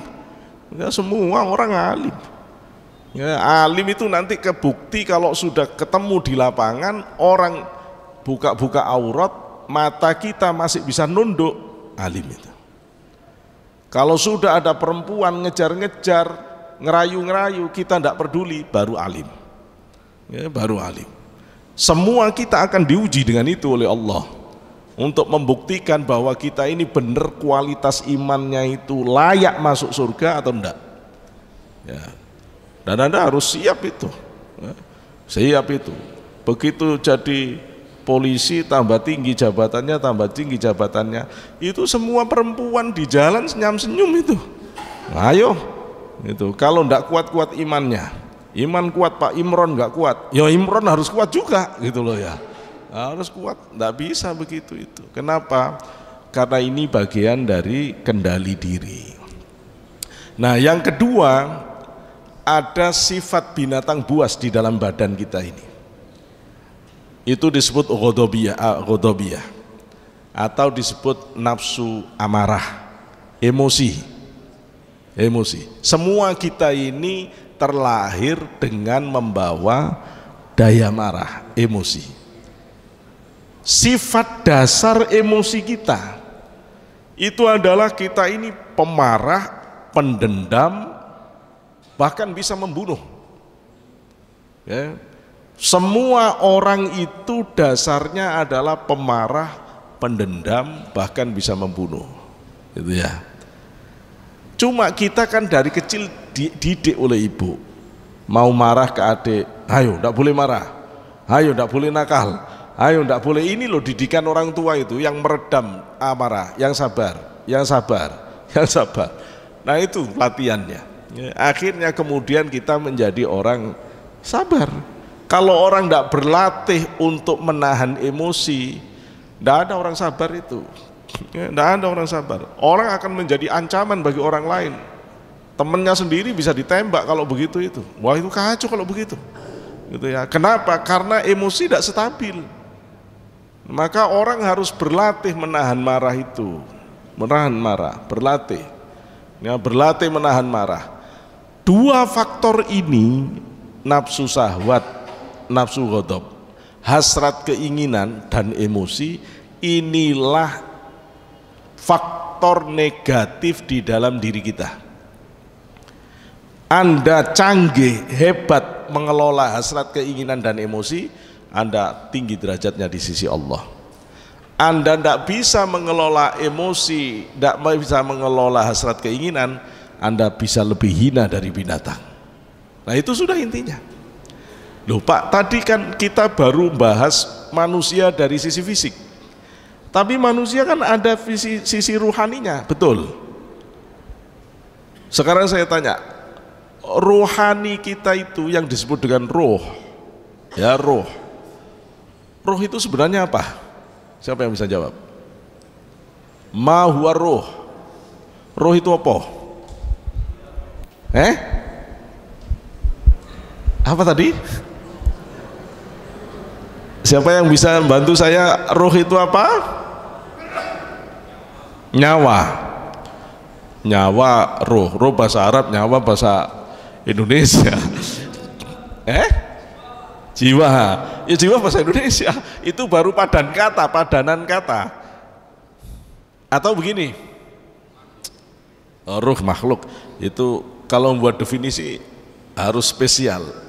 Ya, semua orang alim. Ya, alim itu nanti kebukti kalau sudah ketemu di lapangan, orang buka-buka aurat, mata kita masih bisa nunduk, alim itu. Kalau sudah ada perempuan ngejar-ngejar, ngerayu-ngerayu, kita tidak peduli, baru alim. Ya, baru alim. Semua kita akan diuji dengan itu oleh Allah untuk membuktikan bahwa kita ini benar kualitas imannya itu layak masuk surga atau enggak. Ya. Dan Anda harus siap itu. Ya. Siap itu. Begitu jadi polisi tambah tinggi jabatannya, itu semua perempuan di jalan senyum-senyum itu. Ayo. Itu kalau ndak kuat-kuat imannya, iman kuat Pak Imron nggak kuat, ya Imron harus kuat juga gitu loh ya, harus kuat, ndak bisa begitu itu. Kenapa? Karena ini bagian dari kendali diri. Nah yang kedua, ada sifat binatang buas di dalam badan kita ini, itu disebut ghadabiyah. atau disebut nafsu amarah, emosi. Semua kita ini terlahir dengan membawa daya marah, emosi. Sifat dasar emosi kita itu adalah kita ini pemarah, pendendam, bahkan bisa membunuh. Ya. Semua orang itu dasarnya adalah pemarah, pendendam, bahkan bisa membunuh. Gitu ya. Cuma kita kan dari kecil dididik oleh ibu. Mau marah ke adik, ayo enggak boleh marah. Ayo enggak boleh nakal. Ayo enggak boleh. Ini loh didikan orang tua itu yang meredam amarah, yang sabar. Nah itu latihannya. Akhirnya kemudian kita menjadi orang sabar. Kalau orang tidak berlatih untuk menahan emosi, tidak ada orang sabar itu. Tidak ada orang sabar. Orang akan menjadi ancaman bagi orang lain. Temennya sendiri bisa ditembak kalau begitu itu. Wah itu kacau kalau begitu. Gitu ya. Kenapa? Karena emosi tidak stabil. Maka orang harus berlatih menahan marah itu. Menahan marah, berlatih. Ya, berlatih menahan marah. Dua faktor ini, nafsu syahwat, nafsu ghadab, hasrat keinginan dan emosi, inilah faktor negatif di dalam diri kita. Anda canggih, hebat mengelola hasrat keinginan dan emosi, Anda tinggi derajatnya di sisi Allah. Anda tidak bisa mengelola emosi, tidak bisa mengelola hasrat keinginan, Anda bisa lebih hina dari binatang. Nah itu sudah intinya. Loh Pak, tadi kan kita baru bahas manusia dari sisi fisik. Tapi manusia kan ada sisi ruhaninya, betul. Sekarang saya tanya, rohani kita itu yang disebut dengan roh. Ya roh. Roh itu sebenarnya apa? Siapa yang bisa jawab? Ma huwa roh. Roh itu apa? Apa tadi? Siapa yang bisa membantu saya? Roh itu apa? Nyawa. Nyawa, roh. Roh bahasa Arab, nyawa bahasa Indonesia. Jiwa. Ya jiwa bahasa Indonesia. Itu baru padanan kata. Atau begini. Ruh makhluk itu kalau membuat definisi harus spesial.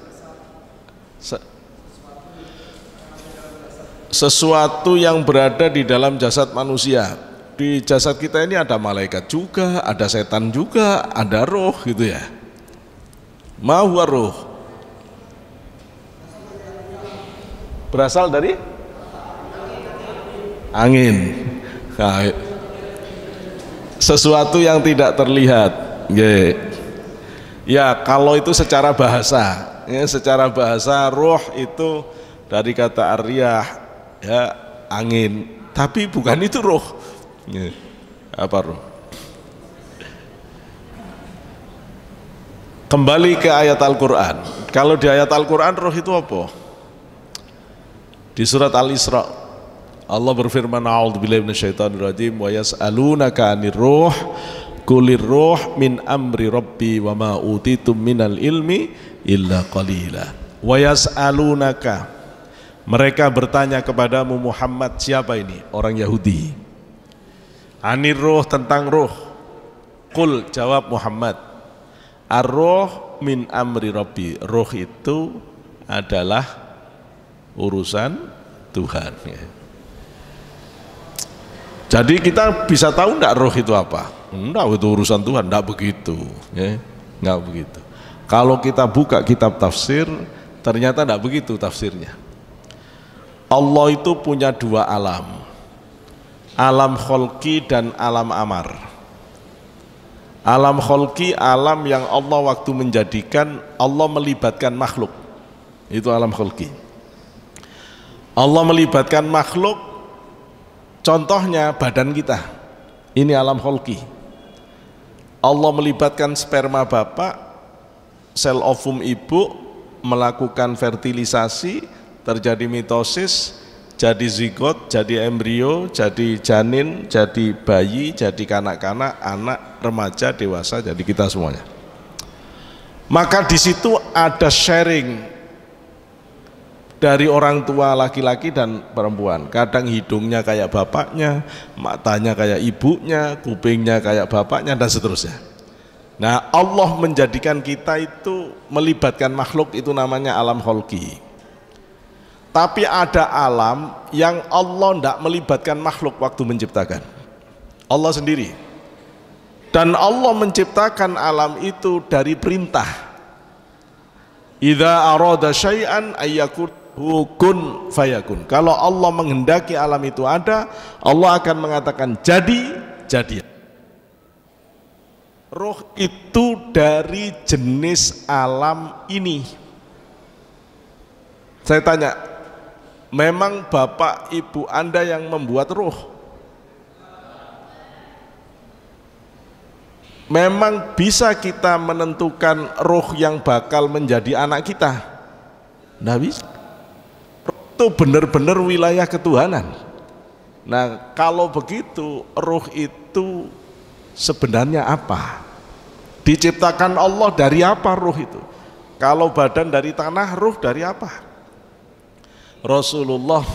Sesuatu yang berada di dalam jasad manusia. Di jasad kita ini ada malaikat juga, ada setan juga, ada roh gitu ya. Ma huwa roh? Berasal dari angin. Nah, sesuatu yang tidak terlihat. Ya kalau itu secara bahasa, ya, secara bahasa roh itu dari kata aryah, ya angin. Tapi bukan itu roh. Ya, apa roh? Kembali ke ayat Al-Quran. Kalau di ayat Al-Quran roh itu apa? Di surat Al-Isra Allah berfirman, a'udzubillahi minasyaitonirrajim, wa yas'alunaka 'anir ruh qulir ruh min amri rabbi wa ma utitum minal ilmi illa qalila. Wa yas'alunaka, mereka bertanya kepadamu Muhammad. Siapa ini? Orang Yahudi. 'Anir ruh, tentang ruh. Qul, jawab Muhammad, ar-ruh min amri rabbi. Ruh itu adalah urusan Tuhan. Jadi kita bisa tahu enggak roh itu apa? Enggak, itu urusan Tuhan. Enggak begitu, ya. Enggak begitu. Kalau kita buka kitab tafsir, ternyata enggak begitu tafsirnya. Allah itu punya dua alam, alam kholqi dan alam amar. Alam kholqi, alam yang Allah waktu menjadikan, Allah melibatkan makhluk. Itu alam kholqi. Allah melibatkan makhluk, contohnya badan kita. Ini alam kholqi. Allah melibatkan sperma bapak, sel ovum ibu, melakukan fertilisasi, terjadi mitosis, jadi zigot, jadi embrio, jadi janin, jadi bayi, jadi kanak-kanak, anak, remaja, dewasa, jadi kita semuanya. Maka di situ ada sharing dari orang tua laki-laki dan perempuan. Kadang hidungnya kayak bapaknya, matanya kayak ibunya, kupingnya kayak bapaknya, dan seterusnya. Nah, Allah menjadikan kita itu melibatkan makhluk, itu namanya alam kholqi. Tapi ada alam yang Allah tidak melibatkan makhluk waktu menciptakan. Allah sendiri. Dan Allah menciptakan alam itu dari perintah. Idza arada syai'an ayyakun kun fayakun. Kalau Allah menghendaki alam itu ada, Allah akan mengatakan jadi, jadi. Roh itu dari jenis alam ini. Saya tanya, memang bapak ibu Anda yang membuat roh? Memang bisa kita menentukan roh yang bakal menjadi anak kita? Nggak bisa. Roh itu benar-benar wilayah ketuhanan. Nah, kalau begitu, roh itu sebenarnya apa? Diciptakan Allah dari apa roh itu? Kalau badan dari tanah, roh dari apa? Rasulullah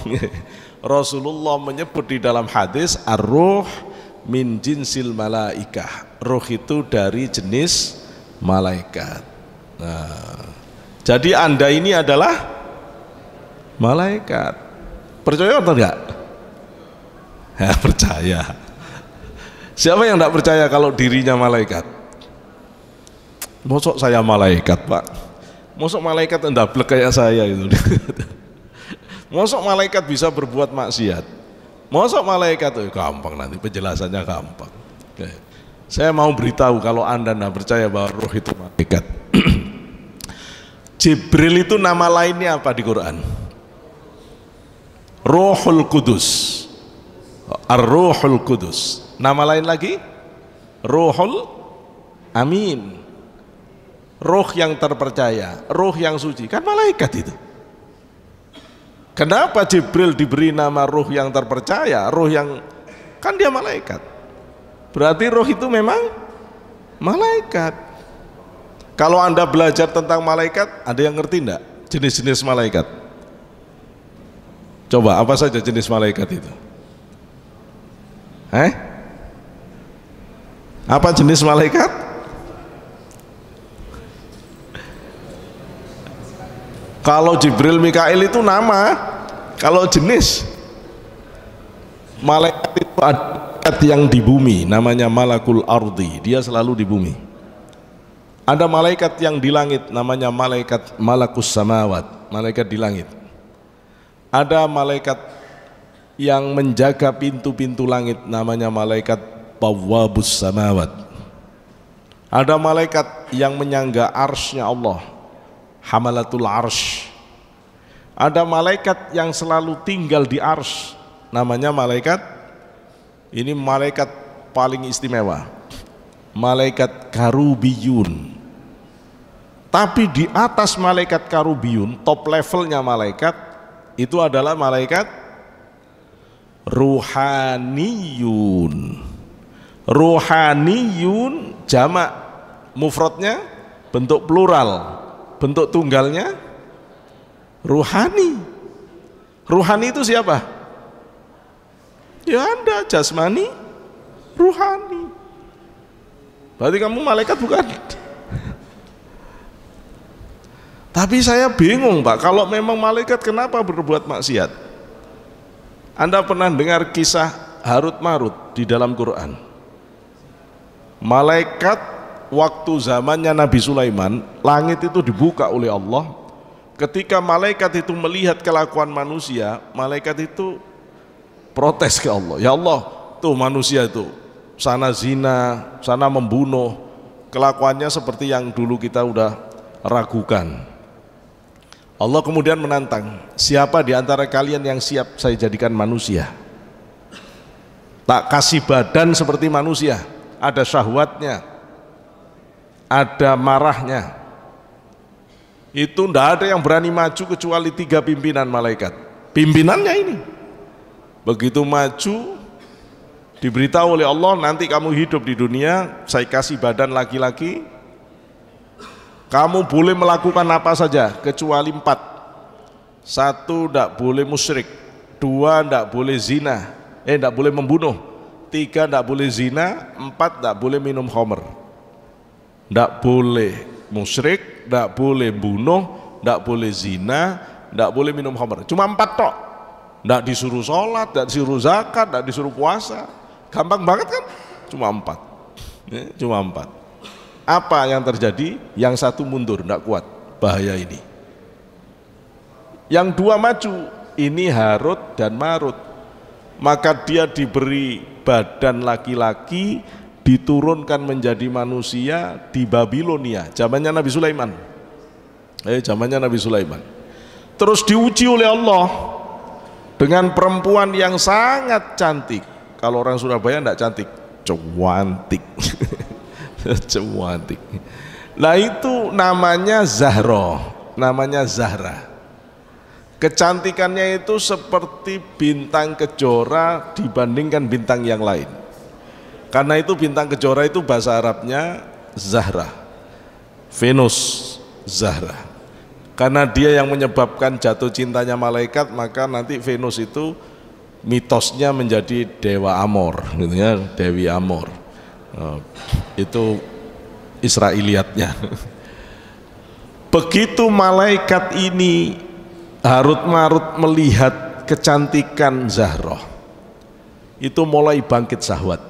menyebut di dalam hadis, ar-ruh min jinsil malaikah. Roh itu dari jenis malaikat. Nah, jadi Anda ini adalah malaikat. Percaya atau enggak? Ya, percaya. Siapa yang enggak percaya kalau dirinya malaikat? Mosok saya malaikat, Pak? Mosok malaikat endablek kayak saya itu? Mosok malaikat bisa berbuat maksiat? Mosok malaikat itu gampang, nanti penjelasannya gampang. Oke. Saya mau beritahu kalau Anda tidak percaya bahwa roh itu malaikat. Jibril itu nama lainnya apa di Quran? Ruhul Kudus. Ar-Ruhul Kudus. Nama lain lagi? Ruhul Amin. Roh yang terpercaya, roh yang suci. Kan malaikat itu. Kenapa Jibril diberi nama roh yang terpercaya? Roh yang, kan dia malaikat. Berarti roh itu memang malaikat. Kalau Anda belajar tentang malaikat, ada yang ngerti enggak jenis-jenis malaikat? Coba, apa saja jenis malaikat itu? Apa jenis malaikat? Kalau Jibril, Mikail itu nama. Kalau jenis malaikat itu ada yang di bumi, namanya malakul ardi, dia selalu di bumi. Ada malaikat yang di langit, namanya malaikat malakus samawat, malaikat di langit. Ada malaikat yang menjaga pintu-pintu langit, namanya malaikat bawwabus samawat. Ada malaikat yang menyangga arsy-Nya Allah, hamalatul arsy. Ada malaikat yang selalu tinggal di arsy, namanya malaikat, ini malaikat paling istimewa, malaikat karubiyun. Tapi di atas malaikat karubiyun, top levelnya malaikat itu adalah malaikat ruhaniyun. Ruhaniyun jamak, mufradnya bentuk plural, bentuk tunggalnya ruhani. Ruhani itu siapa? Ya Anda, jasmani, ruhani. Berarti kamu malaikat bukan? Tapi saya bingung, Pak, kalau memang malaikat kenapa berbuat maksiat? Anda pernah dengar kisah Harut Marut di dalam Quran? Malaikat waktu zamannya Nabi Sulaiman, langit itu dibuka oleh Allah. Ketika malaikat itu melihat kelakuan manusia, malaikat itu protes ke Allah. Ya Allah, tuh manusia itu sana zina, sana membunuh, kelakuannya seperti yang dulu kita udah ragukan. Allah kemudian menantang, siapa di antara kalian yang siap saya jadikan manusia? Tak kasih badan seperti manusia, ada syahwatnya, ada marahnya. Itu ndak ada yang berani maju kecuali 3 pimpinan malaikat. pimpinannya ini. Begitu maju, diberitahu oleh Allah, nanti kamu hidup di dunia, saya kasih badan laki-laki, kamu boleh melakukan apa saja kecuali 4. 1, tidak boleh musyrik. 2, tidak boleh zina, tidak boleh membunuh. 3, tidak boleh zina. 4, tidak boleh minum khamr. Tidak boleh musyrik, tidak boleh bunuh, tidak boleh zina, tidak boleh minum khamr. Cuma 4 tok. Tidak disuruh sholat, tidak disuruh zakat, tidak disuruh puasa. Gampang banget kan? Cuma 4. Cuma 4. Apa yang terjadi? Yang 1 mundur, tidak kuat. Bahaya ini. Yang 2 maju. Ini Harut dan Marut. Maka dia diberi badan laki-laki, diturunkan menjadi manusia di Babilonia. Zamannya Nabi Sulaiman. Zamannya Nabi Sulaiman. Terus diuji oleh Allah dengan perempuan yang sangat cantik. Kalau orang Surabaya tidak cantik, cuantik. Cuantik. Nah itu namanya Zahra, namanya Zahra. Kecantikannya itu seperti bintang kejora dibandingkan bintang yang lain. Karena itu bintang kejora itu bahasa Arabnya Zahra, Venus, Zahra. Karena dia yang menyebabkan jatuh cintanya malaikat, maka nanti Venus itu mitosnya menjadi Dewa Amor, gitu ya, Dewi Amor. Itu Israiliyatnya. Begitu malaikat ini Harut Marut melihat kecantikan Zahra, itu mulai bangkit syahwat.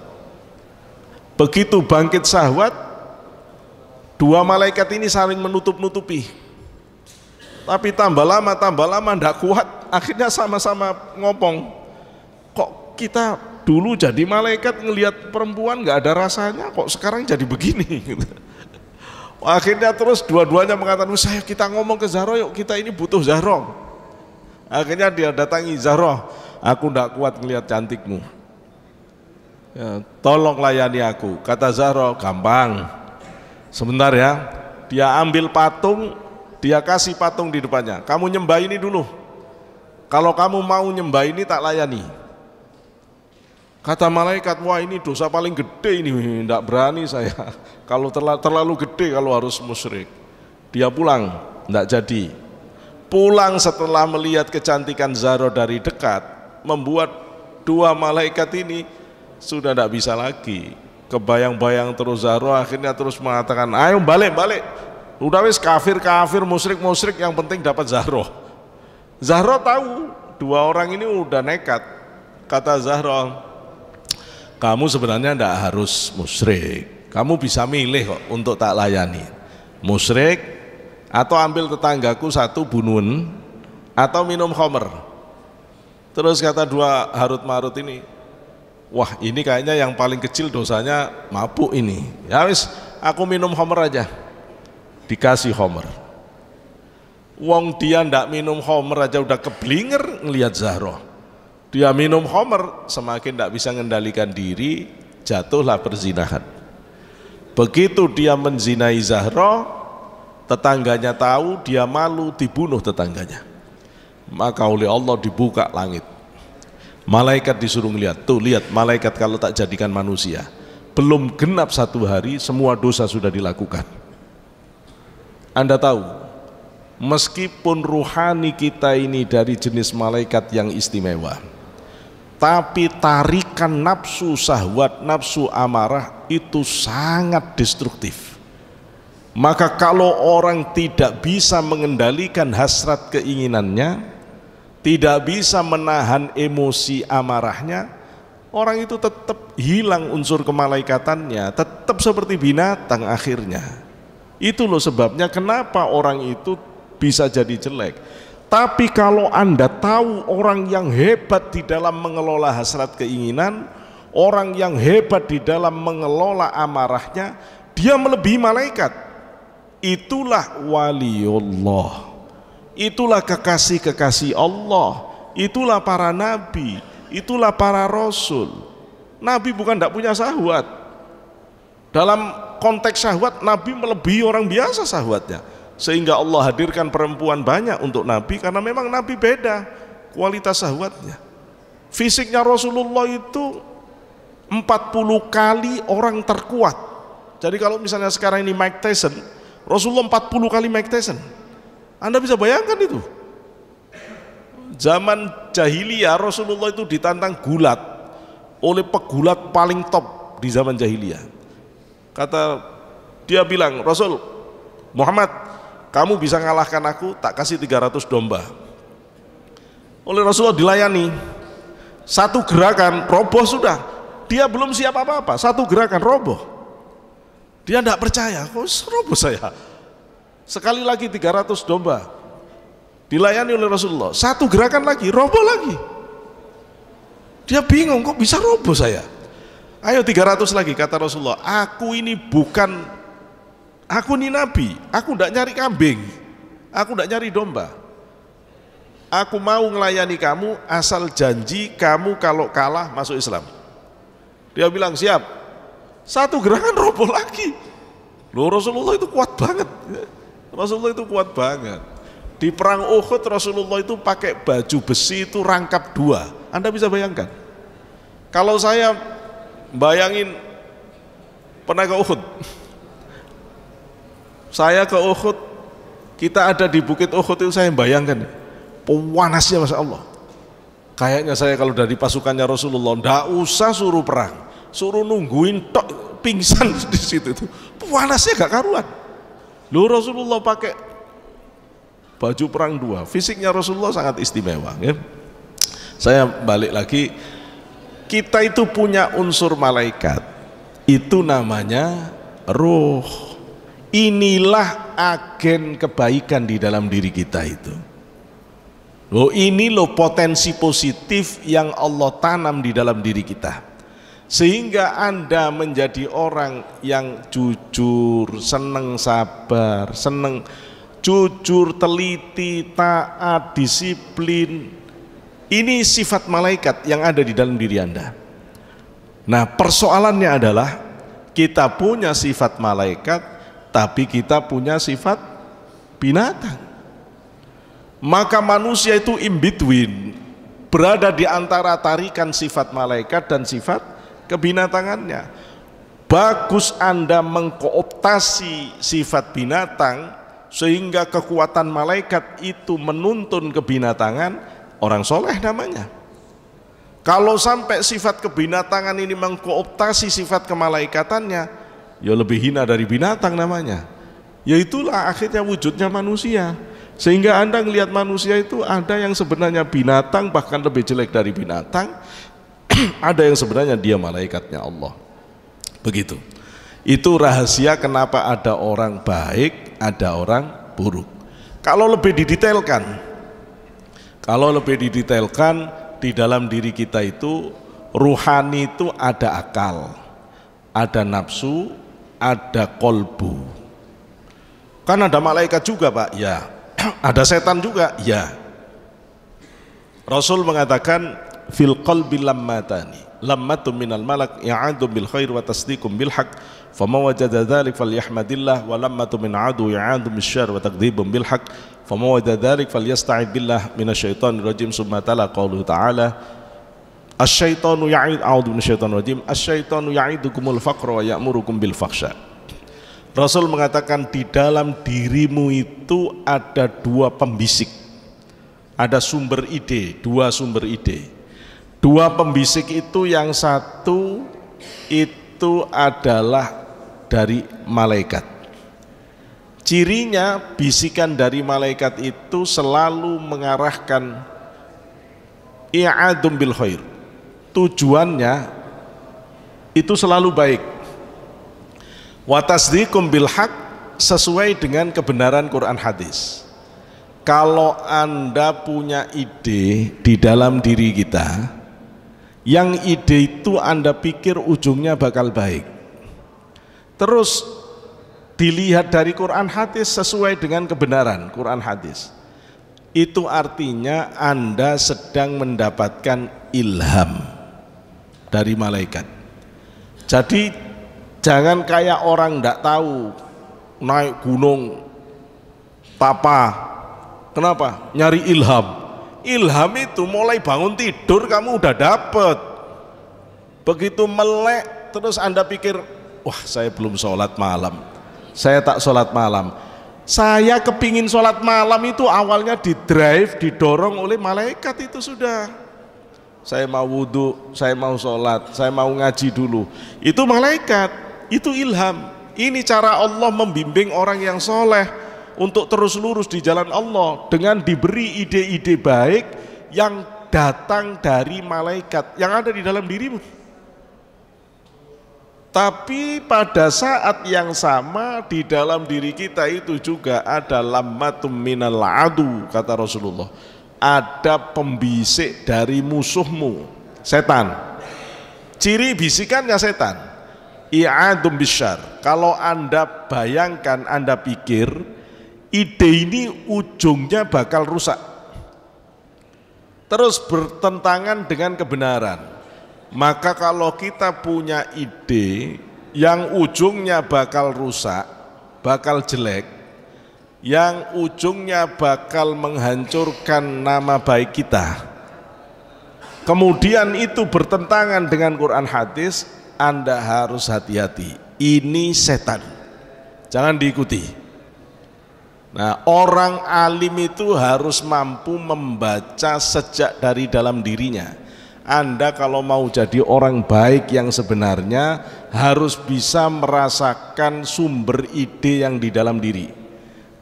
Begitu bangkit syahwat, 2 malaikat ini saling menutup-nutupi. Tapi tambah lama ndak kuat, akhirnya sama-sama ngomong, kok kita dulu jadi malaikat ngelihat perempuan nggak ada rasanya, kok sekarang jadi begini. Akhirnya terus dua-duanya mengatakan, saya kita ngomong ke Zahra, yuk kita ini butuh Zahra. Akhirnya dia datangi Zahra, aku ndak kuat ngelihat cantikmu, ya, tolong layani aku. Kata Zahra, gampang, sebentar ya. Dia ambil patung, dia kasih patung di depannya, kamu nyembah ini dulu, kalau kamu mau nyembah ini tak layani. Kata malaikat, wah ini dosa paling gede ini, tidak berani saya, kalau terlalu gede kalau harus musyrik. Dia pulang, tidak jadi. Pulang setelah melihat kecantikan Zahra dari dekat, membuat 2 malaikat ini sudah tidak bisa lagi. Kebayang-bayang terus Zahra, akhirnya terus mengatakan, ayo balik, udah wis kafir, musyrik, yang penting dapat Zahra. Zahra tahu 2 orang ini udah nekat. Kata Zahra, kamu sebenarnya tidak harus musyrik, kamu bisa milih kok untuk tak layani, musyrik atau ambil tetanggaku 1 bunuhin, atau minum khamr. Terus kata 2 Harut Marut ini, wah ini kayaknya yang paling kecil dosanya mabuk ini, ya wis aku minum khamr aja. Dikasih khamr. Wong dia ndak minum khamr aja udah keblinger ngelihat Zahra. Dia minum khamr, semakin ndak bisa mengendalikan diri, jatuhlah perzinahan. Begitu dia menzinai Zahra, tetangganya tahu, dia malu, dibunuh tetangganya. Maka oleh Allah dibuka langit, malaikat disuruh melihat. Tuh lihat, malaikat kalau tak jadikan manusia, belum genap 1 hari semua dosa sudah dilakukan. Anda tahu, meskipun ruhani kita ini dari jenis malaikat yang istimewa, tapi tarikan nafsu syahwat, nafsu amarah itu sangat destruktif. Maka kalau orang tidak bisa mengendalikan hasrat keinginannya, tidak bisa menahan emosi amarahnya, orang itu tetap hilang unsur kemalaikatannya, tetap seperti binatang akhirnya. Itu loh sebabnya kenapa orang itu bisa jadi jelek. Tapi kalau Anda tahu orang yang hebat di dalam mengelola hasrat keinginan, orang yang hebat di dalam mengelola amarahnya, dia melebihi malaikat. Itulah waliullah, itulah kekasih-kekasih Allah, itulah para nabi, itulah para rasul. Nabi bukan tidak punya syahwat. Dalam konteks syahwat, Nabi melebihi orang biasa syahwatnya, sehingga Allah hadirkan perempuan banyak untuk Nabi, karena memang Nabi beda. kualitas syahwatnya. Fisiknya Rasulullah itu 40 kali orang terkuat. Jadi kalau misalnya sekarang ini Mike Tyson, Rasulullah 40 kali Mike Tyson. Anda bisa bayangkan itu. Zaman jahiliyah Rasulullah itu ditantang gulat oleh pegulat paling top di zaman jahiliyah. Kata dia bilang, Rasul Muhammad, kamu bisa ngalahkan aku, tak kasih 300 domba. Oleh Rasulullah dilayani. Satu gerakan roboh sudah. Dia belum siap apa-apa, satu gerakan roboh. Dia tidak percaya, kok roboh saya. Sekali lagi 300 domba. Dilayani oleh Rasulullah, satu gerakan lagi, roboh lagi. Dia bingung, kok bisa roboh saya. Ayo 300 lagi, kata Rasulullah, aku ini nabi, aku tidak nyari kambing, aku tidak nyari domba. Aku mau melayani kamu asal janji kamu kalau kalah masuk Islam. Dia bilang siap. Satu gerakan roboh lagi. Loh, Rasulullah itu kuat banget. Rasulullah itu kuat banget. Di perang Uhud Rasulullah itu pakai baju besi itu rangkap 2. Anda bisa bayangkan. Kalau saya bayangin pernah ke Uhud. Saya ke Uhud, kita ada di Bukit Uhud itu, saya bayangkan panasnya Masya Allah. Kayaknya saya kalau dari pasukannya Rasulullah ndak usah suruh perang, suruh nungguin tok pingsan di situ itu. Panasnya gak karuan. Loh, Rasulullah pakai baju perang 2, fisiknya Rasulullah sangat istimewa ya. Saya balik lagi, kita itu punya unsur malaikat, itu namanya ruh. Inilah agen kebaikan di dalam diri kita itu. Loh, ini loh potensi positif yang Allah tanam di dalam diri kita, sehingga Anda menjadi orang yang jujur, senang sabar, senang jujur, teliti, taat, disiplin. Ini sifat malaikat yang ada di dalam diri Anda. Nah, persoalannya adalah kita punya sifat malaikat, tapi kita punya sifat binatang. Maka manusia itu in between, berada di antara tarikan sifat malaikat dan sifat kebinatangannya. Bagus Anda mengkooptasi sifat binatang sehingga kekuatan malaikat itu menuntun kebinatangan, orang soleh namanya. Kalau sampai sifat kebinatangan ini mengkooptasi sifat kemalaikatannya, ya lebih hina dari binatang namanya. Ya itulah akhirnya wujudnya manusia. Sehingga Anda melihat manusia itu ada yang sebenarnya binatang, bahkan lebih jelek dari binatang. Ada yang sebenarnya dia malaikatnya Allah. Begitu. Itu rahasia kenapa ada orang baik, ada orang buruk. Kalau lebih didetailkan, di dalam diri kita itu ruhani itu ada akal, ada nafsu, ada kolbu. Kan ada malaikat juga Pak, ya. Ada setan juga, ya. Rasul mengatakan fil qalbi lammatun minal malak ya'adu bil khair wa tasdiqum bil haq. Fama wajada dzalik falyahmadillah wa lammatu min adu ya'adu bisyarr wa takdzibun bil haqq. Fama wajada dzalik falyasta'id billah minasyaitonir rajim. Summa tala qauluhu ta'ala asyaitanu ya'id a'udzu minasyaitonir rajim asyaitanu ya'idukumul faqra wa ya'murukum bil fakhsha. Rasul mengatakan di dalam dirimu itu ada 2 pembisik. Ada sumber ide, 2 sumber ide. 2 pembisik itu, yang satu itu adalah dari malaikat. Cirinya bisikan dari malaikat itu selalu mengarahkan i'adum bil khair. Tujuannya itu selalu baik. Wa tasdiqum bil haq, sesuai dengan kebenaran Quran hadis. Kalau Anda punya ide di dalam diri kita, yang ide itu Anda pikir ujungnya bakal baik, terus dilihat dari Quran hadis sesuai dengan kebenaran Quran hadis, itu artinya Anda sedang mendapatkan ilham dari malaikat. Jadi jangan kayak orang tidak tahu naik gunung Tapa, kenapa? Nyari ilham. Ilham itu mulai bangun tidur kamu udah dapet. Begitu melek terus Anda pikir, wah saya belum sholat malam, saya tak sholat malam. Saya kepingin sholat malam itu awalnya didorong oleh malaikat itu sudah. Saya mau wudhu, saya mau sholat, saya mau ngaji dulu. Itu malaikat, itu ilham. Ini cara Allah membimbing orang yang soleh untuk terus lurus di jalan Allah dengan diberi ide-ide baik yang datang dari malaikat yang ada di dalam dirimu. Tapi pada saat yang sama di dalam diri kita itu juga ada lammatum minal adu, kata Rasulullah. Ada pembisik dari musuhmu, setan. Ciri bisikannya setan, i'adum bisyar. Kalau Anda bayangkan, Anda pikir ide ini ujungnya bakal rusak, terus bertentangan dengan kebenaran. Maka kalau kita punya ide yang ujungnya bakal rusak, bakal jelek, yang ujungnya bakal menghancurkan nama baik kita, kemudian itu bertentangan dengan Quran hadis, Anda harus hati-hati. Ini setan, jangan diikuti. Nah, orang alim itu harus mampu membaca sejak dari dalam dirinya. Anda kalau mau jadi orang baik yang sebenarnya harus bisa merasakan sumber ide yang di dalam diri.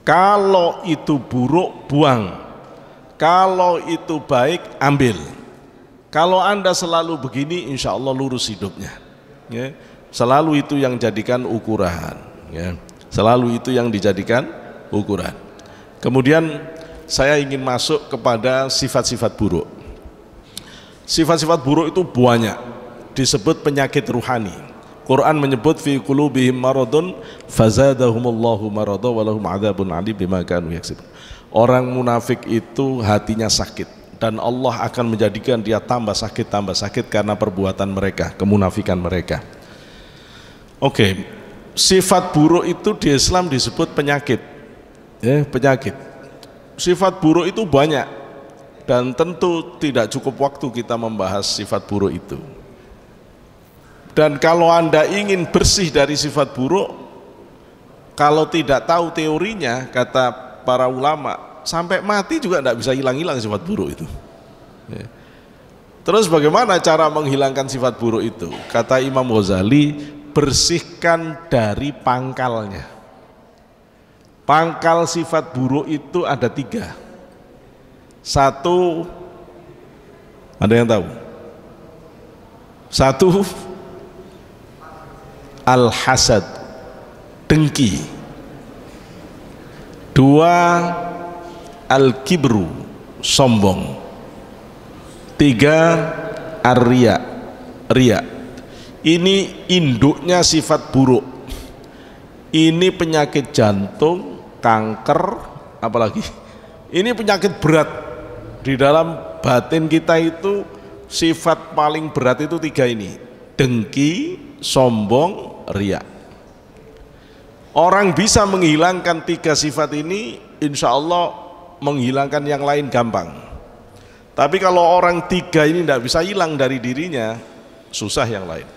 Kalau itu buruk, buang. Kalau itu baik, ambil. Kalau Anda selalu begini, insya Allah lurus hidupnya. Ya. Selalu itu yang jadikan ukuran. Ya. Selalu itu yang dijadikan ukuran. Kemudian saya ingin masuk kepada sifat-sifat buruk. Sifat-sifat buruk itu banyak, disebut penyakit ruhani. Quran menyebut fi qulubihim maradun fazadahumullahu marada walahum adzabun alim bima kanu yaksibun. Orang munafik itu hatinya sakit dan Allah akan menjadikan dia tambah sakit karena perbuatan mereka, kemunafikan mereka. Oke, sifat buruk itu di Islam disebut penyakit. Ya, penyakit. Sifat buruk itu banyak. Dan tentu tidak cukup waktu kita membahas sifat buruk itu. Dan kalau Anda ingin bersih dari sifat buruk, kalau tidak tahu teorinya, kata para ulama, sampai mati juga tidak bisa hilang-hilang sifat buruk itu. Terus bagaimana cara menghilangkan sifat buruk itu? Kata Imam Ghazali, bersihkan dari pangkalnya. Pangkal sifat buruk itu ada 3. Satu, ada yang tahu? Satu, al-hasad, dengki. 2, al-kibru, sombong. 3, ar-riya, riya. Ini induknya sifat buruk. Ini penyakit jantung, kanker, apalagi? Ini penyakit berat. Di dalam batin kita itu sifat paling berat itu 3 ini, dengki, sombong, riya. Orang bisa menghilangkan 3 sifat ini, insya Allah menghilangkan yang lain gampang. Tapi kalau orang 3 ini tidak bisa hilang dari dirinya, susah yang lain.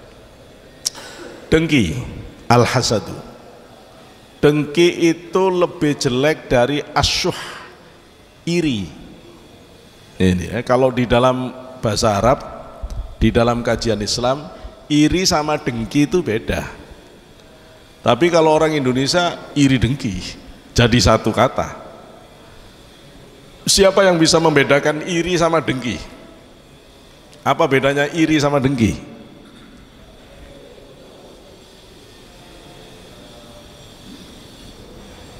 Dengki, al-hasadu. Dengki itu lebih jelek dari asyuh, iri. Ini kalau di dalam bahasa Arab, di dalam kajian Islam, iri sama dengki itu beda. Tapi kalau orang Indonesia, iri dengki jadi satu kata. Siapa yang bisa membedakan iri sama dengki? Apa bedanya iri sama dengki?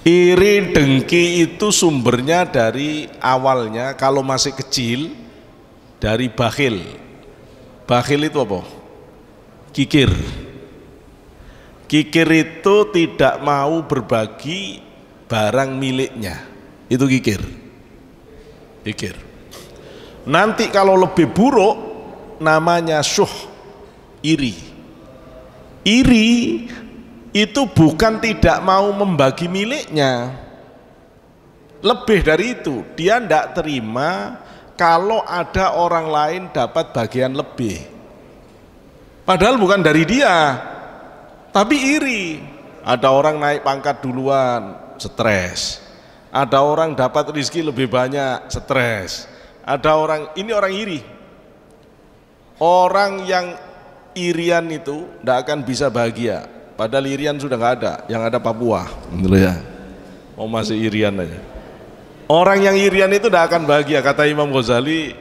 Iri dengki itu sumbernya dari awalnya kalau masih kecil dari bakhil. Bakhil itu apa? Kikir. Kikir itu tidak mau berbagi barang miliknya. Itu kikir. Kikir. Nanti kalau lebih buruk namanya syuh, iri. Iri itu bukan tidak mau membagi miliknya, lebih dari itu, dia tidak terima kalau ada orang lain dapat bagian lebih. Padahal bukan dari dia, tapi iri. Ada orang naik pangkat duluan, stres. Ada orang dapat rezeki lebih banyak, stres. Ada orang, ini orang iri. Orang yang irian itu tidak akan bisa bahagia. Padahal irian sudah nggak ada, yang ada Papua, gitu ya. Oh masih irian aja. Orang yang irian itu tidak akan bahagia, kata Imam Ghazali.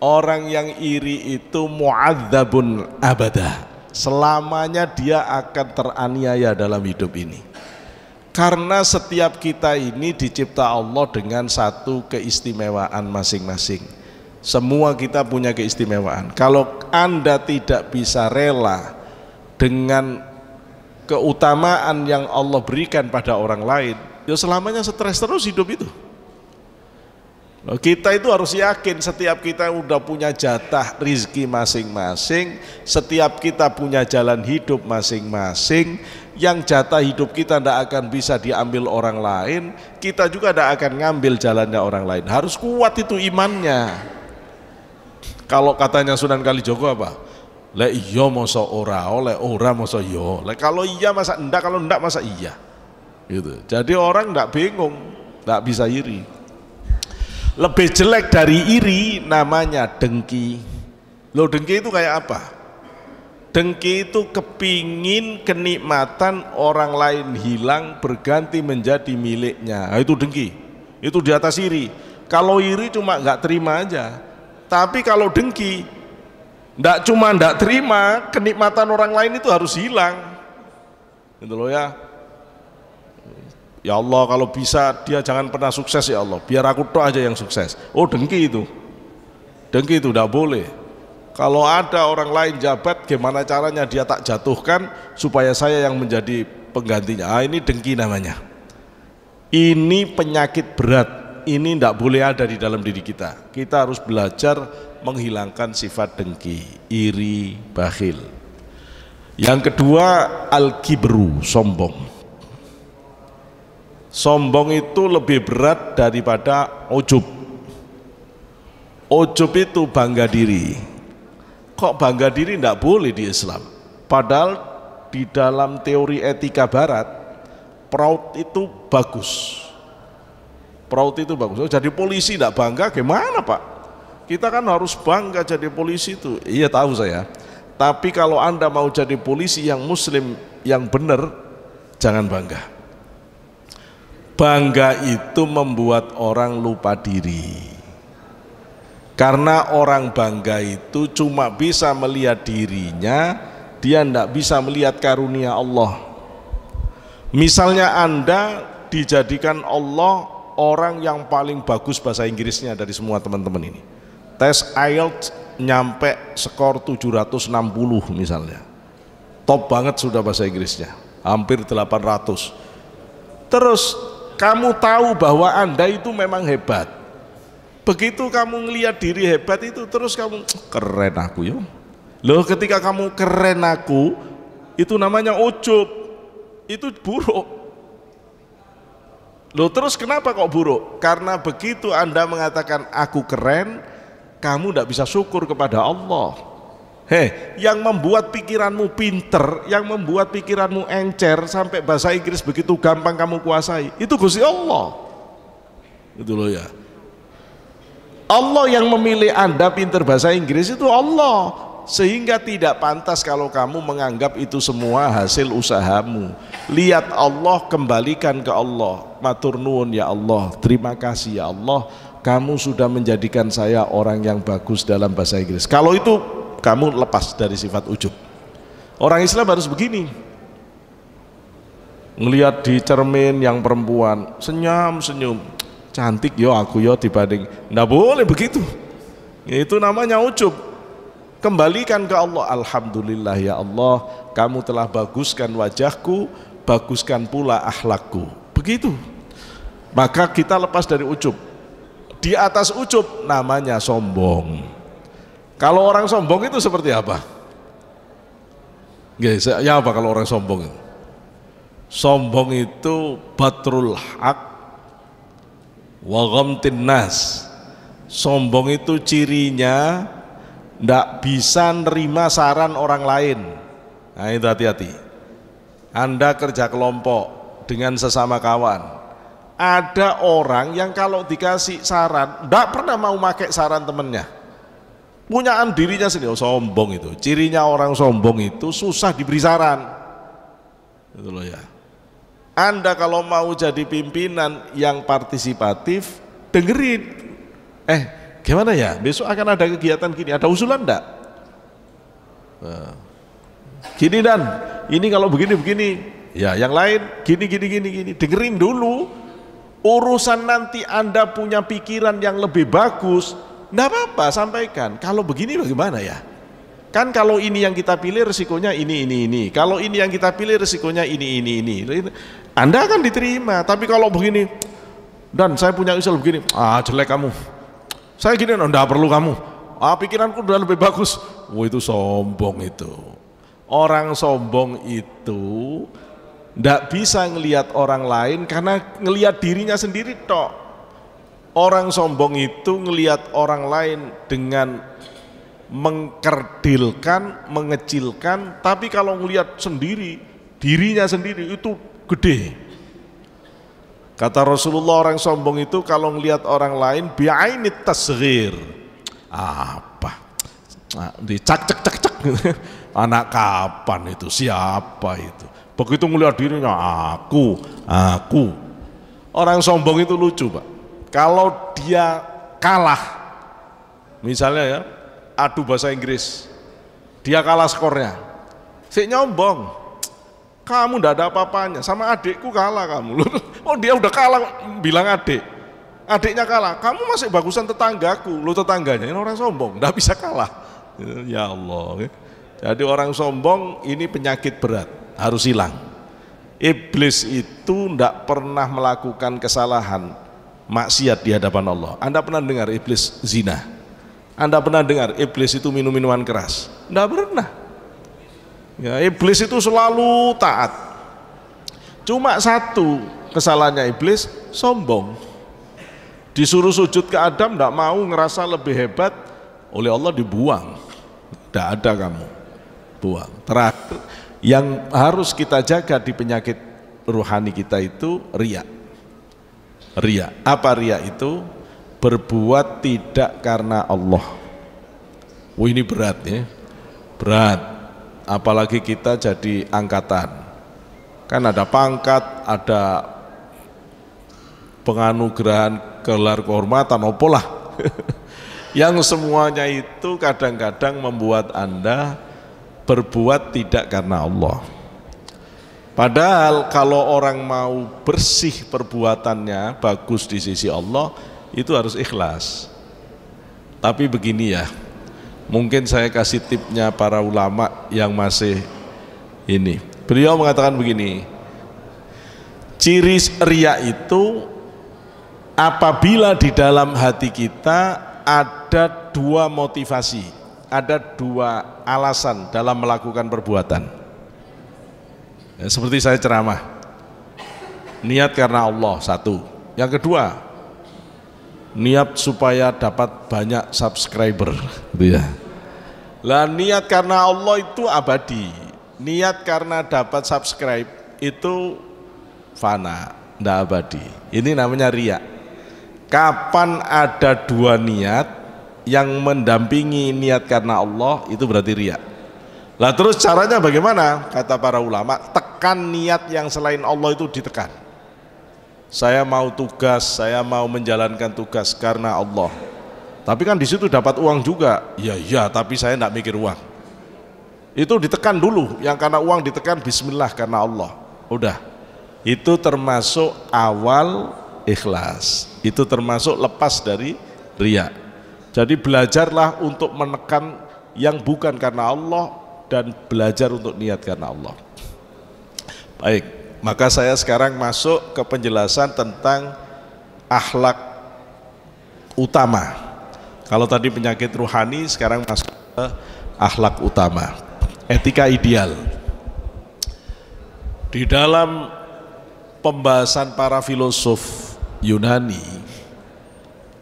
Orang yang iri itu mu'adzabun abadah, selamanya dia akan teraniaya dalam hidup ini. Karena setiap kita ini dicipta Allah dengan satu keistimewaan masing-masing. Semua kita punya keistimewaan. Kalau Anda tidak bisa rela dengan keutamaan yang Allah berikan pada orang lain, ya selamanya stres terus hidup itu. Kita itu harus yakin setiap kita udah punya jatah rizki masing-masing, setiap kita punya jalan hidup masing-masing, yang jatah hidup kita tidak akan bisa diambil orang lain, kita juga tidak akan ngambil jalannya orang lain. Harus kuat itu imannya. Kalau katanya Sunan Kalijogo apa? Le iya masa ora, oleh ora masa iya. Le kalau iya masa enggak, kalau enggak masa iya. Gitu. Jadi orang enggak bingung, enggak bisa iri. Lebih jelek dari iri namanya dengki. Loh, dengki itu kayak apa? Dengki itu kepingin kenikmatan orang lain hilang berganti menjadi miliknya. Nah, itu dengki. Itu di atas iri. Kalau iri cuma nggak terima aja. Tapi kalau dengki, nggak cuma nggak terima, kenikmatan orang lain itu harus hilang. Gitu loh ya. Ya Allah, kalau bisa dia jangan pernah sukses ya Allah, biar aku tok aja yang sukses. Oh, dengki itu. Dengki itu tidak boleh. Kalau ada orang lain jabat, gimana caranya dia tak jatuhkan supaya saya yang menjadi penggantinya. Ah, ini dengki namanya. Ini penyakit berat. Ini tidak boleh ada di dalam diri kita. Kita harus belajar menghilangkan sifat dengki, iri, bakhil. Yang kedua, al-kibru, sombong. Sombong itu lebih berat daripada ujub. Ujub itu bangga diri. Kok bangga diri tidak boleh di Islam? Padahal di dalam teori etika barat, proud itu bagus. Proud itu bagus. Oh, jadi polisi tidak bangga gimana Pak? Kita kan harus bangga jadi polisi itu. Iya tahu saya. Tapi kalau Anda mau jadi polisi yang muslim yang benar, jangan bangga. Bangga itu membuat orang lupa diri. Karena orang bangga itu cuma bisa melihat dirinya, dia tidak bisa melihat karunia Allah. Misalnya Anda dijadikan Allah orang yang paling bagus bahasa Inggrisnya dari semua teman-teman ini. Tes IELTS nyampe skor 760 misalnya. Top banget sudah bahasa Inggrisnya, hampir 800. Terus kamu tahu bahwa Anda itu memang hebat. Begitu kamu ngelihat diri hebat itu, terus kamu keren aku ya. Loh, ketika kamu keren aku, itu namanya ujub. Itu buruk. Loh, terus kenapa kok buruk? Karena begitu Anda mengatakan aku keren, kamu tidak bisa syukur kepada Allah. Yang membuat pikiranmu pinter, yang membuat pikiranmu encer sampai bahasa Inggris begitu gampang kamu kuasai, itu Gusti Allah. Itu loh ya. Allah yang memilih Anda pinter bahasa Inggris itu Allah, sehingga tidak pantas kalau kamu menganggap itu semua hasil usahamu. Lihat Allah, kembalikan ke Allah. Matur nuwun ya Allah, terima kasih ya Allah, kamu sudah menjadikan saya orang yang bagus dalam bahasa Inggris. Kalau itu kamu lepas dari sifat ujub. Orang Islam harus begini. Ngelihat di cermin yang perempuan, senyum-senyum, cantik yo aku yo dibanding. Nggak boleh begitu. Itu namanya ujub. Kembalikan ke Allah. Alhamdulillah ya Allah, kamu telah baguskan wajahku, baguskan pula akhlakku. Begitu. Maka kita lepas dari ujub. Di atas ujub namanya sombong. Kalau orang sombong itu seperti apa? Ya apa kalau orang sombong itu? Sombong itu batrul haq wa ghamtin nas. Sombong itu cirinya ndak bisa nerima saran orang lain. Nah itu hati-hati. Anda kerja kelompok dengan sesama kawan, ada orang yang kalau dikasih saran ndak pernah mau pakai saran temennya, punyaan dirinya sendiri. Sombong itu cirinya. Orang sombong itu susah diberi saran, itu loh ya. Anda kalau mau jadi pimpinan yang partisipatif, dengerin. Gimana ya, besok akan ada kegiatan gini, ada usulan enggak? Gini dan ini kalau begini, ya yang lain gini, dengerin dulu. Urusan nanti Anda punya pikiran yang lebih bagus, enggak apa-apa, sampaikan. Kalau begini bagaimana ya? Kan kalau ini yang kita pilih resikonya ini. Kalau ini yang kita pilih resikonya ini. Anda akan diterima. Tapi kalau begini, dan saya punya usul begini, jelek kamu. Saya gini, enggak perlu kamu. Pikiranku udah lebih bagus. Itu sombong itu. Orang sombong itu enggak bisa ngelihat orang lain karena ngelihat dirinya sendiri tok. Orang sombong itu ngelihat orang lain dengan mengkerdilkan, mengecilkan, tapi kalau ngelihat sendiri, dirinya sendiri itu gede. Kata Rasulullah, orang sombong itu kalau ngelihat orang lain bi'ainit tasghir. Cak. Anak kapan itu? Siapa itu? Begitu ngelihat dirinya, aku. Orang sombong itu lucu, Pak. Kalau dia kalah, misalnya ya, adu bahasa Inggris, dia kalah skornya, si nyombong, kamu ndak ada apa-apanya, sama adikku kalah kamu. Oh dia udah kalah, bilang adiknya kalah, kamu masih bagusan tetanggaku. Lu tetangganya ini orang sombong, ndak bisa kalah. Ya Allah. Jadi orang sombong ini penyakit berat, harus hilang. Iblis itu ndak pernah melakukan kesalahan, maksiat di hadapan Allah. Anda pernah dengar iblis zina? Anda pernah dengar iblis itu minum minuman keras? Nggak pernah. Ya, iblis itu selalu taat. Cuma satu kesalahannya iblis, sombong. Disuruh sujud ke Adam, nggak mau, ngerasa lebih hebat, oleh Allah dibuang. Tidak ada kamu, buang. Terakhir, yang harus kita jaga di penyakit rohani kita itu riya. Riya. Apa riya itu? Berbuat tidak karena Allah. Ini berat ya, berat. Apalagi kita jadi angkatan, kan ada pangkat, ada penganugerahan gelar kehormatan, opolah. Yang semuanya itu kadang-kadang membuat Anda berbuat tidak karena Allah. Padahal kalau orang mau bersih perbuatannya, bagus di sisi Allah, itu harus ikhlas. Tapi begini ya, mungkin saya kasih tipnya para ulama yang masih ini. Beliau mengatakan begini, ciri riya itu apabila di dalam hati kita ada dua motivasi, ada dua alasan dalam melakukan perbuatan. Ya, seperti saya ceramah, niat karena Allah, satu. Yang kedua, niat supaya dapat banyak subscriber, gitu ya. Lah niat karena Allah itu abadi, niat karena dapat subscribe itu fana, tidak abadi. Ini namanya riya. Kapan ada dua niat yang mendampingi niat karena Allah, itu berarti riya. Lah terus caranya bagaimana? Kata para ulama, tekan niat yang selain Allah itu ditekan. Saya mau tugas, saya mau menjalankan tugas karena Allah. Tapi kan di situ dapat uang juga. Ya, tapi saya tidak mikir uang. Itu ditekan dulu, yang karena uang ditekan bismillah karena Allah. Udah. Itu termasuk awal ikhlas. Itu termasuk lepas dari riya. Jadi belajarlah untuk menekan yang bukan karena Allah dan belajar untuk niat karena Allah. Baik, maka saya sekarang masuk ke penjelasan tentang akhlak utama. Kalau tadi penyakit ruhani, sekarang masuk ke akhlak utama, etika ideal. Di dalam pembahasan para filosof Yunani,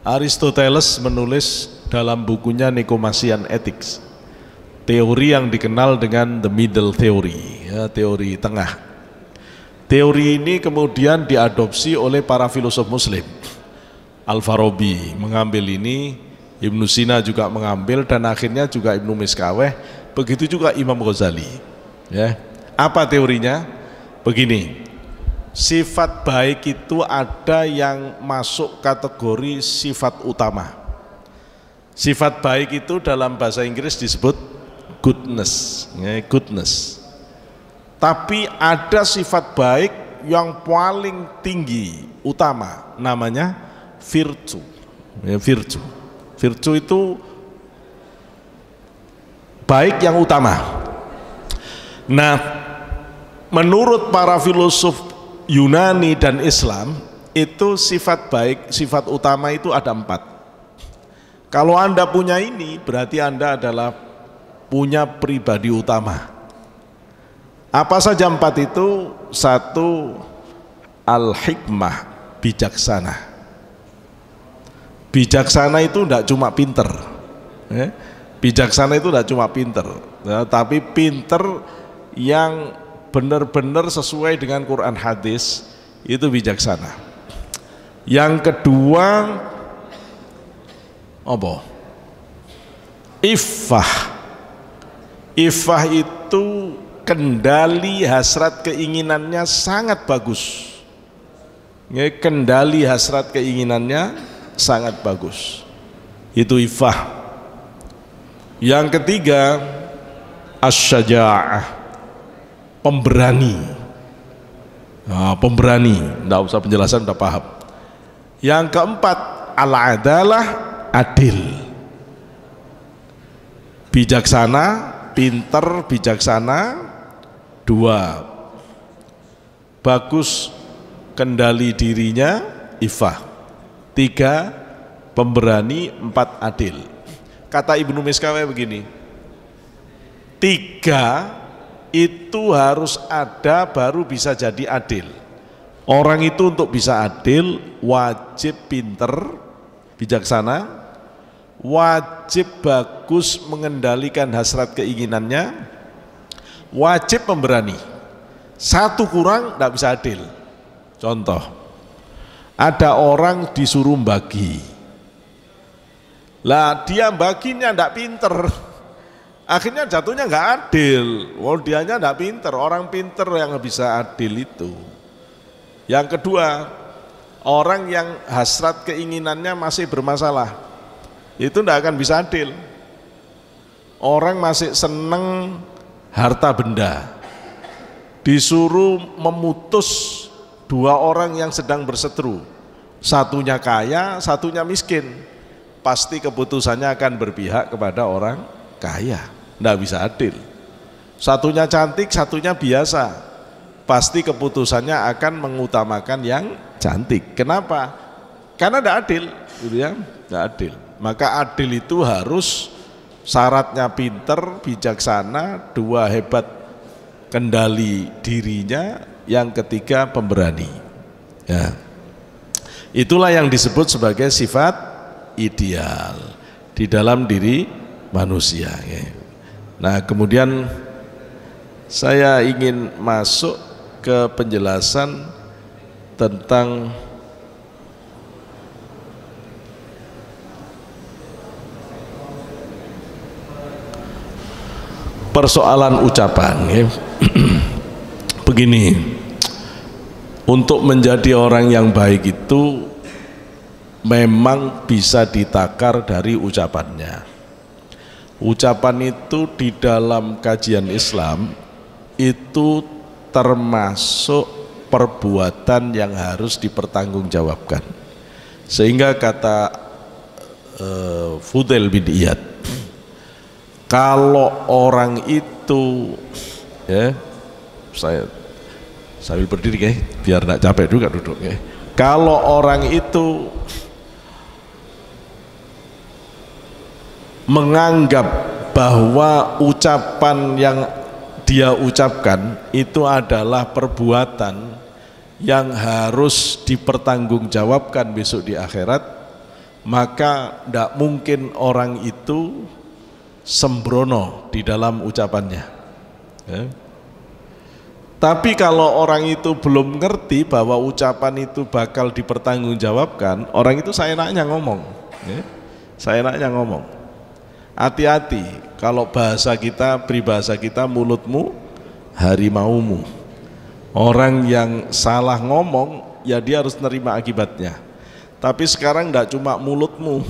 Aristoteles menulis dalam bukunya Nicomachean Ethics teori yang dikenal dengan the middle theory, ya, teori tengah. Teori ini kemudian diadopsi oleh para filosof muslim. Al-Farabi mengambil ini, Ibnu Sina juga mengambil, dan akhirnya juga Ibnu Miskaweh, begitu juga Imam Ghazali. Ya. Apa teorinya? Begini, sifat baik itu ada yang masuk kategori sifat utama. Sifat baik itu dalam bahasa Inggris disebut goodness, ya, goodness. Tapi ada sifat baik yang paling tinggi, utama, namanya virtue. Ya, virtue. Virtue itu baik yang utama. Nah, menurut para filosof Yunani dan Islam, itu sifat baik, sifat utama itu ada 4. Kalau Anda punya ini, berarti Anda adalah punya pribadi utama. Apa saja 4 itu? 1, al-hikmah, bijaksana. Bijaksana itu tidak cuma pinter. Bijaksana itu tidak cuma pinter, ya, tapi pinter yang benar-benar sesuai dengan Quran hadis, itu bijaksana. Yang kedua apa? Iffah. Iffah itu kendali hasrat keinginannya sangat bagus. Ya, kendali hasrat keinginannya sangat bagus. Itu iffah. Yang ketiga asy-syaja'ah, pemberani. Nah, pemberani, tidak usah penjelasan, sudah paham. Yang keempat al-adalah, adil. Bijaksana, pinter, bijaksana. 2, bagus kendali dirinya, iffah. 3, pemberani. 4, adil. Kata Ibnu Miskaweh begini, 3 itu harus ada baru bisa jadi adil. Orang itu untuk bisa adil wajib pinter, bijaksana, wajib bagus mengendalikan hasrat keinginannya, wajib pemberani. 1 kurang tidak bisa adil. Contoh, ada orang disuruh bagi, lah dia baginya tidak pinter, akhirnya jatuhnya nggak adil. Dianya nggak pinter, orang pinter yang bisa adil itu. Yang kedua, orang yang hasrat keinginannya masih bermasalah, itu tidak akan bisa adil. Orang masih seneng harta benda, disuruh memutus 2 orang yang sedang berseteru, satunya kaya, satunya miskin, pasti keputusannya akan berpihak kepada orang kaya, tidak bisa adil. Satunya cantik, satunya biasa, pasti keputusannya akan mengutamakan yang cantik. Kenapa? Karena tidak adil, gitu ya, tidak adil. Maka adil itu harus syaratnya pinter, bijaksana, 2 hebat kendali dirinya, yang ketiga pemberani. Ya. Itulah yang disebut sebagai sifat ideal di dalam diri manusia. Nah, kemudian saya ingin masuk ke penjelasan tentang persoalan ucapan. Begini, untuk menjadi orang yang baik itu memang bisa ditakar dari ucapannya. Ucapan itu di dalam kajian Islam itu termasuk perbuatan yang harus dipertanggungjawabkan. Sehingga kata Fudail bin Iyad, kalau orang itu, ya, saya sambil berdiri ya, biar tidak capek juga duduk ya. Kalau orang itu menganggap bahwa ucapan yang dia ucapkan itu adalah perbuatan yang harus dipertanggungjawabkan besok di akhirat, maka tidak mungkin orang itu sembrono di dalam ucapannya. Ya. Tapi kalau orang itu belum ngerti bahwa ucapan itu bakal dipertanggungjawabkan, orang itu seenaknya ngomong. Ya. Seenaknya ngomong. Hati-hati kalau bahasa kita, peribahasa kita, mulutmu harimaumu. Orang yang salah ngomong, ya dia harus nerima akibatnya. Tapi sekarang tidak cuma mulutmu,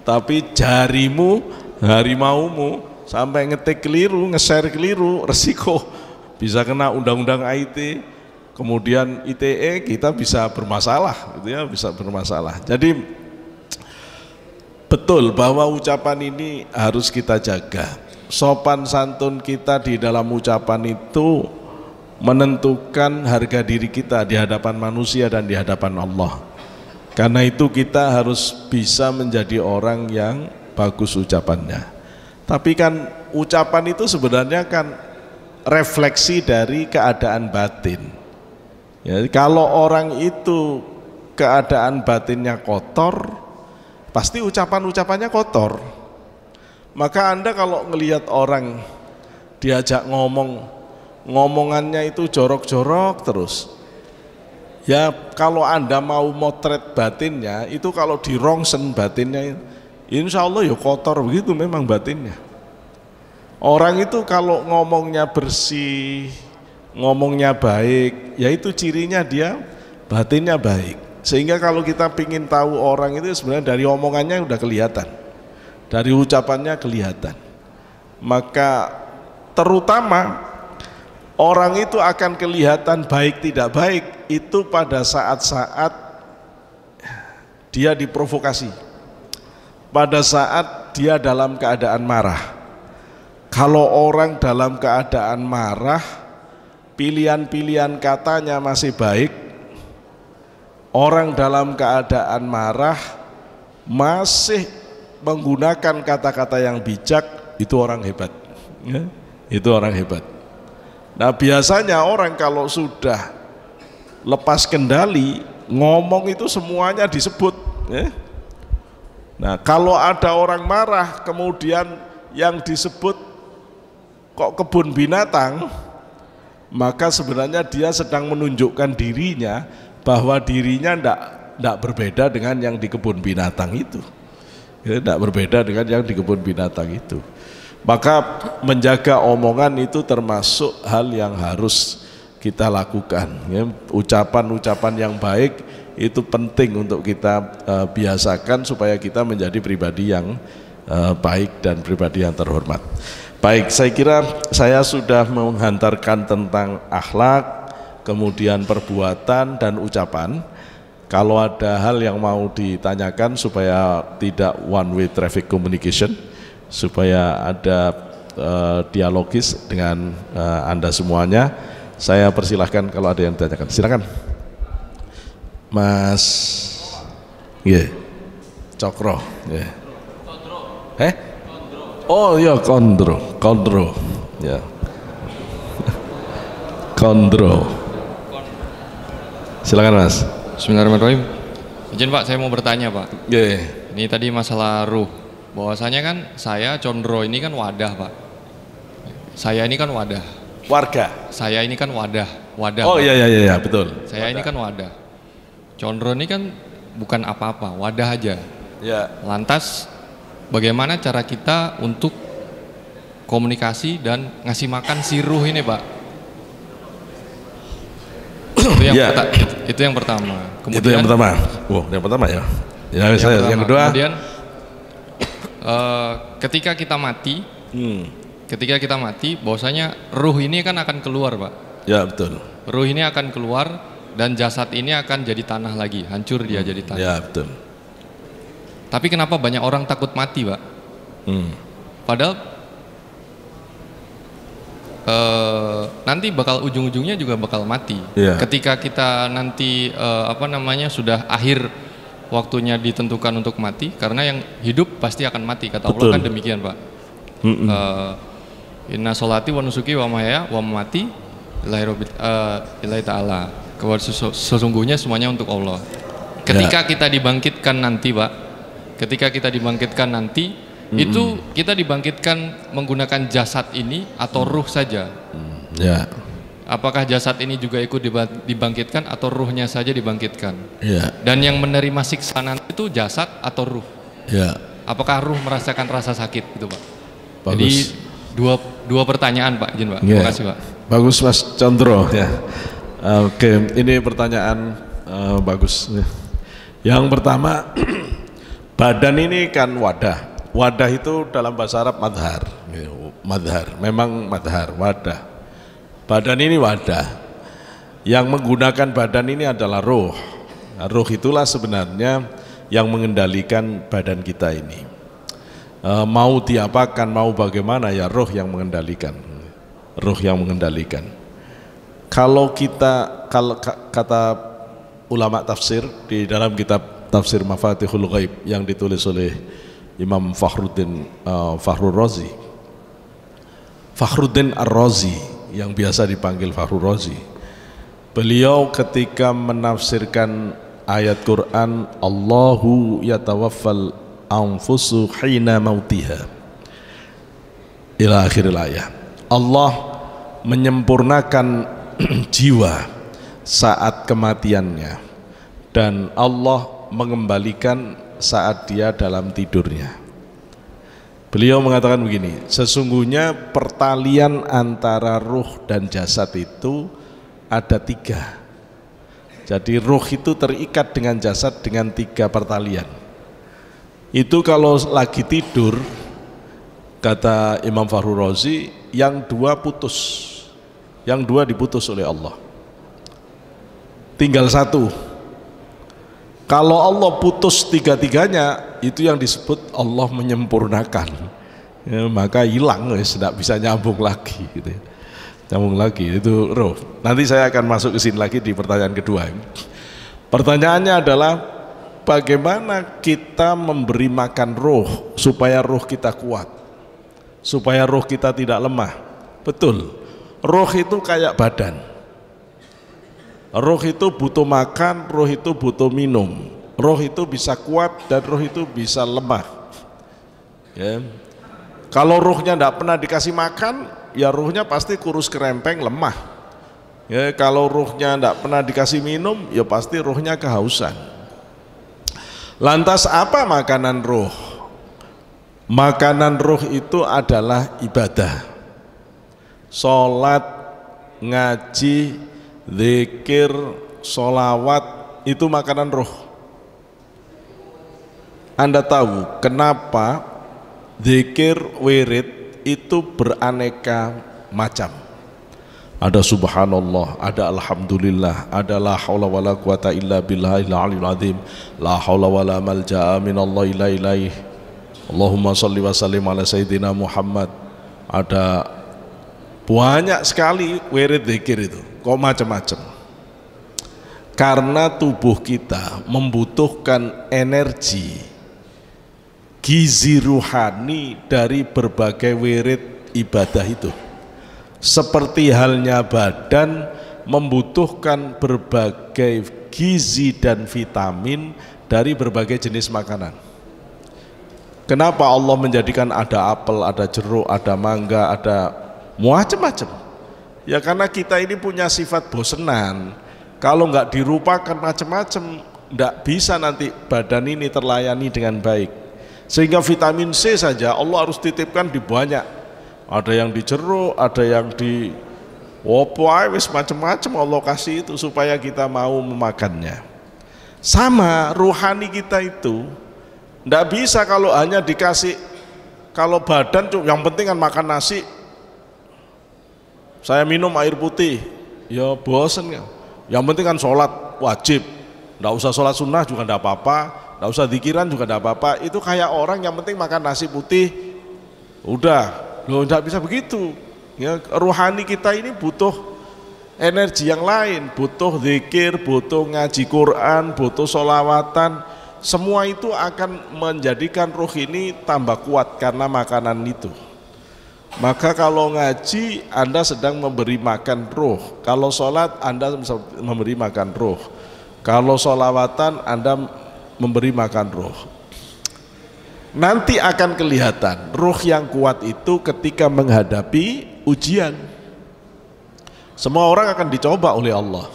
tapi jarimu harimaumu. Sampai ngetik keliru, nge-share keliru, resiko bisa kena undang-undang IT, kemudian ITE, kita bisa bermasalah, gitu ya, bisa bermasalah. Jadi betul bahwa ucapan ini harus kita jaga. Sopan santun kita di dalam ucapan itu menentukan harga diri kita di hadapan manusia dan di hadapan Allah. Karena itu kita harus bisa menjadi orang yang bagus ucapannya. Tapi kan ucapan itu sebenarnya kan refleksi dari keadaan batin. Ya, kalau orang itu keadaan batinnya kotor, pasti ucapan-ucapannya kotor. Maka Anda kalau ngelihat orang diajak ngomong, ngomongannya itu jorok-jorok terus. Ya kalau Anda mau motret batinnya, itu kalau dirongsen batinnya, insya Allah ya kotor begitu memang batinnya. Orang itu kalau ngomongnya bersih, ngomongnya baik, ya itu cirinya dia batinnya baik. Sehingga kalau kita pingin tahu orang itu sebenarnya dari omongannya udah kelihatan, dari ucapannya kelihatan. Maka terutama orang itu akan kelihatan baik tidak baik itu pada saat-saat dia diprovokasi, pada saat dia dalam keadaan marah. Kalau orang dalam keadaan marah, pilihan-pilihan katanya masih baik. Orang dalam keadaan marah masih menggunakan kata-kata yang bijak, itu orang hebat. Ya, itu orang hebat. Nah biasanya orang kalau sudah lepas kendali, ngomong itu semuanya disebut. Ya. Nah kalau ada orang marah, kemudian yang disebut kok kebun binatang, maka sebenarnya dia sedang menunjukkan dirinya bahwa dirinya tidak berbeda dengan yang di kebun binatang itu. Ya, tidak berbeda dengan yang di kebun binatang itu. Maka menjaga omongan itu termasuk hal yang harus kita lakukan. Ya, ucapan-ucapan yang baik itu penting untuk kita biasakan supaya kita menjadi pribadi yang baik dan pribadi yang terhormat. Baik, saya kira saya sudah menghantarkan tentang akhlak, kemudian perbuatan dan ucapan. Kalau ada hal yang mau ditanyakan supaya tidak one way traffic communication, supaya ada dialogis dengan Anda semuanya, saya persilahkan kalau ada yang ditanyakan. Silakan, Mas. Cokro. Oh ya, Kondro, ya. Kondro. Silakan Mas. Bismillahirrahmanirrahim. Izin Pak, saya mau bertanya Pak. Yeah. Ini tadi masalah ruh. Bahwasanya kan saya Condro ini kan wadah Pak. Saya ini kan wadah. Warga. Saya ini kan wadah. Oh iya betul. Saya ini kan wadah. Condro ini kan bukan apa-apa, wadah aja. Ya. Lantas bagaimana cara kita untuk komunikasi dan ngasih makan si ruh ini Pak? Itu yang pertama. Kemudian, itu yang pertama. Yang pertama ya. Yang kedua. Kemudian ketika kita mati, bahwasanya ruh ini kan akan keluar Pak. Ya betul. Ruh ini akan keluar dan jasad ini akan jadi tanah lagi, hancur dia jadi tanah. Ya betul. Tapi kenapa banyak orang takut mati Pak? Padahal nanti bakal ujung-ujungnya juga bakal mati. Yeah. Ketika kita nanti sudah akhir waktunya ditentukan untuk mati, karena yang hidup pasti akan mati, kata Allah kan demikian Pak. Inna sholati wa nusuki wa mahya wa mamati lillahi ta'ala. Sesungguhnya semuanya untuk Allah. Ketika kita dibangkitkan nanti, Pak, ketika kita dibangkitkan nanti, itu kita dibangkitkan menggunakan jasad ini atau ruh saja? Ya. Apakah jasad ini juga ikut dibangkitkan atau ruhnya saja dibangkitkan? Ya. Dan yang menerima siksa nanti itu jasad atau ruh? Ya. Apakah ruh merasakan rasa sakit itu, Pak? Bagus. Jadi dua pertanyaan, Pak, izin, Pak. Ya. Terima kasih, Pak. Bagus, Mas Condro, ya. Oke, ini pertanyaan bagus. Yang pertama, badan ini kan wadah. Wadah itu dalam bahasa Arab madhar. Madhar, memang madhar, wadah. Badan ini wadah. Yang menggunakan badan ini adalah ruh. Nah, ruh itulah sebenarnya yang mengendalikan badan kita ini. Mau diapakan, mau bagaimana, ya ruh yang mengendalikan. Ruh yang mengendalikan. Kalau kata ulama tafsir di dalam kitab tafsir Mafatihul Ghaib yang ditulis oleh Imam Fakhruddin Ar-Razi yang biasa dipanggil Fakhrur Razi. Beliau ketika menafsirkan ayat Quran, Allahu yatawaffal anfusu hina mautiha ila akhir ayat. Allah menyempurnakan jiwa saat kematiannya dan Allah mengembalikan saat dia dalam tidurnya. Beliau mengatakan begini, sesungguhnya pertalian antara ruh dan jasad itu ada 3. Jadi ruh itu terikat dengan jasad dengan 3 pertalian. Itu kalau lagi tidur, kata Imam Fakhrur Razi, yang 2 putus, yang 2 diputus oleh Allah, tinggal 1. Kalau Allah putus 3-tiganya, itu yang disebut Allah menyempurnakan. Ya, maka hilang, tidak bisa nyambung lagi. Gitu. Nyambung lagi, itu roh. Nanti saya akan masuk ke sini lagi di pertanyaan kedua. Pertanyaannya adalah, bagaimana kita memberi makan roh supaya roh kita kuat, supaya roh kita tidak lemah. Betul, roh itu kayak badan. Roh itu butuh makan, roh itu butuh minum. Roh itu bisa kuat dan roh itu bisa lemah. Ya. Kalau rohnya tidak pernah dikasih makan, ya rohnya pasti kurus kerempeng, lemah. Ya, kalau rohnya tidak pernah dikasih minum, ya pasti rohnya kehausan. Lantas apa makanan roh? Makanan roh itu adalah ibadah. Sholat, ngaji, zikir, sholawat, itu makanan roh. Anda tahu kenapa zikir, wirid itu beraneka macam. Ada subhanallah, ada alhamdulillah, ada la haula wala quwata illa billahil aliyil azim, la haula wala malja'a minallah illa ilaih, Allahumma sholli wa sallim ala sayyidina Muhammad. Ada banyak sekali wirid zikir itu, kok macam-macam. Karena tubuh kita membutuhkan energi, gizi ruhani dari berbagai wirid ibadah itu. Seperti halnya badan membutuhkan berbagai gizi dan vitamin dari berbagai jenis makanan. Kenapa Allah menjadikan ada apel, ada jeruk, ada mangga, ada macam-macam? Ya karena kita ini punya sifat bosenan. Kalau nggak dirupakan macam-macam, nggak bisa nanti badan ini terlayani dengan baik. Sehingga vitamin C saja Allah harus titipkan di banyak. Ada yang di jeruk, ada yang di wis macam-macam Allah kasih itu supaya kita mau memakannya. Sama ruhani kita itu, nggak bisa kalau hanya dikasih, kalau badan yang penting kan makan nasi, saya minum air putih, ya bosen kan. Yang penting kan sholat wajib, nggak usah sholat sunnah juga nggak apa-apa, nggak usah zikiran juga nggak apa-apa. Itu kayak orang yang penting makan nasi putih, udah. Loh, nggak bisa begitu. Ya, ruhani kita ini butuh energi yang lain, butuh zikir, butuh ngaji Quran, butuh sholawatan. Semua itu akan menjadikan ruh ini tambah kuat karena makanan itu. Maka kalau ngaji Anda sedang memberi makan ruh, kalau sholat Anda memberi makan ruh, Kalau sholawatan Anda memberi makan roh. Nanti akan kelihatan roh yang kuat itu ketika menghadapi ujian. Semua orang akan dicoba oleh Allah.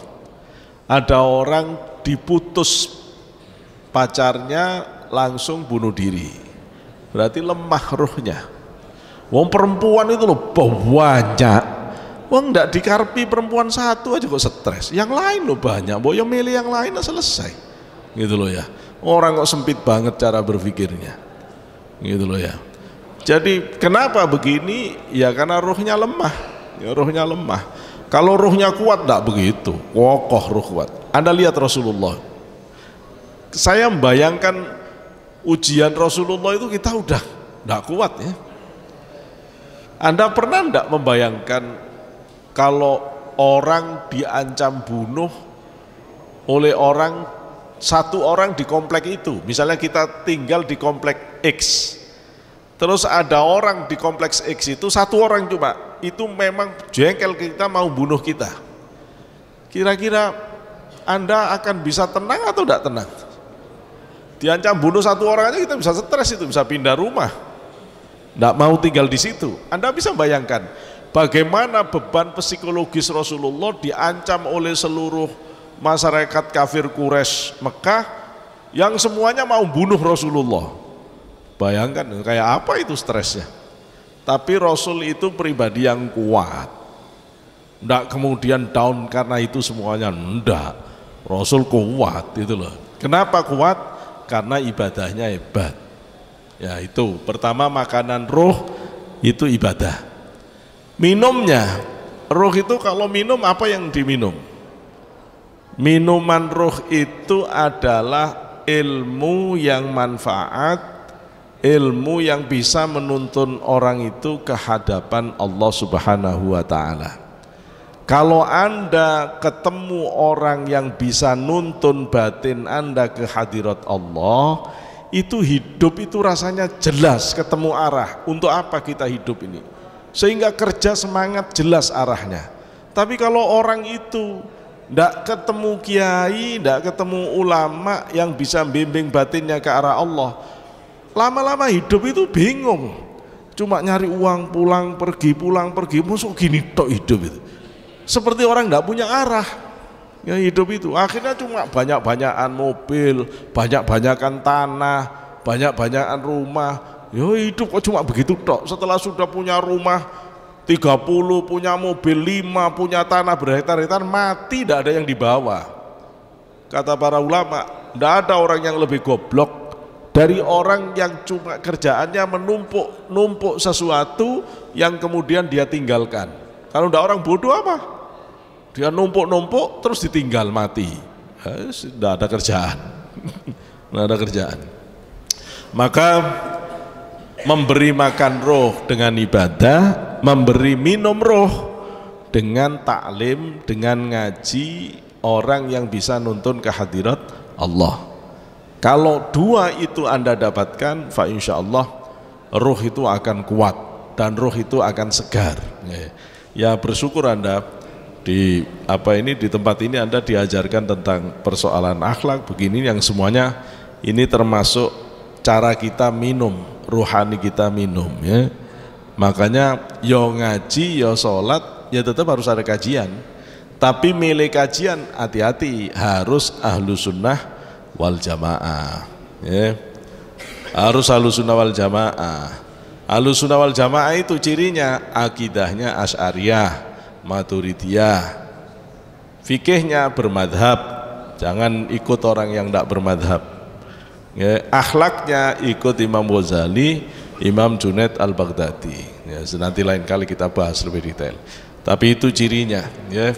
Ada orang diputus pacarnya langsung bunuh diri. Berarti lemah rohnya. Wong perempuan itu loh banyak. Wong ndak dikarpi perempuan satu aja kok stres. Yang lain loh banyak. Mbok yo milih yang lain selesai. Gitu loh ya. Orang kok sempit banget cara berpikirnya. Gitu loh ya. Jadi kenapa begini? Ya karena rohnya lemah. Ya, rohnya lemah. Kalau rohnya kuat ndak begitu. Kokoh roh kuat. Anda lihat Rasulullah. Saya membayangkan ujian Rasulullah itu kita udah ndak kuat ya. Anda pernah ndak membayangkan kalau orang diancam bunuh oleh satu orang di komplek itu, misalnya kita tinggal di komplek X, terus ada orang di kompleks X itu satu orang cuma, itu memang jengkel kita mau bunuh kita. Kira-kira Anda akan bisa tenang atau tidak tenang? Diancam bunuh satu orang aja kita bisa stres, itu bisa pindah rumah, tidak mau tinggal di situ. Anda bisa bayangkan bagaimana beban psikologis Rasulullah diancam oleh seluruh masyarakat kafir Quraisy Mekah yang semuanya mau bunuh Rasulullah. Bayangkan kayak apa itu stresnya. Tapi Rasul itu pribadi yang kuat, tidak kemudian down karena itu semuanya, enggak. Rasul kuat itu loh. Kenapa kuat? Karena ibadahnya hebat. Ya itu pertama, makanan roh itu ibadah. Minumnya, roh itu kalau minum apa yang diminum? Minuman roh itu adalah ilmu yang manfaat, ilmu yang bisa menuntun orang itu ke hadapan Allah Subhanahu wa ta'ala. Kalau Anda ketemu orang yang bisa nuntun batin Anda ke hadirat Allah, itu hidup itu rasanya jelas, ketemu arah. Untuk apa kita hidup ini? Sehingga kerja semangat jelas arahnya. Tapi kalau orang itu tidak ketemu kiai, tidak ketemu ulama yang bisa bimbing batinnya ke arah Allah, lama-lama hidup itu bingung. Cuma nyari uang, pulang pergi, musuh gini tok hidup itu. Seperti orang tidak punya arah. Ya hidup itu akhirnya cuma banyak-banyakan mobil, banyak-banyakan tanah, banyak-banyakan rumah. Ya hidup kok cuma begitu tok. Setelah sudah punya rumah 30, punya mobil 5, punya tanah berhektar-hektar, mati tidak ada yang dibawa. Kata para ulama, tidak ada orang yang lebih goblok dari orang yang cuma kerjaannya menumpuk sesuatu yang kemudian dia tinggalkan. Kalau tidak orang bodoh apa? Dia numpuk-numpuk terus ditinggal mati. Tidak ada kerjaan. Tidak ada kerjaan. Maka memberi makan roh dengan ibadah, memberi minum roh dengan taklim, dengan ngaji orang yang bisa nuntun ke hadirat Allah. Kalau dua itu Anda dapatkan, fa insyaallah roh itu akan kuat dan roh itu akan segar. Ya bersyukur Anda di tempat ini Anda diajarkan tentang persoalan akhlak begini, yang semuanya ini termasuk cara kita minum, rohani kita minum ya. Makanya yo ngaji, yo sholat, ya tetap harus ada kajian. Tapi milih kajian hati-hati, harus ahlu sunnah wal jamaah ya. Harus ahlu sunnah wal jamaah. Ahlu sunnah wal jamaah itu cirinya akidahnya Asy'ariyah, Maturidiyah, fikihnya bermadhab, jangan ikut orang yang tidak bermadhab ya. Akhlaknya ikut Imam Ghazali, Imam Junaid al-Baghdadi ya. Nanti lain kali kita bahas lebih detail. Tapi itu cirinya ya.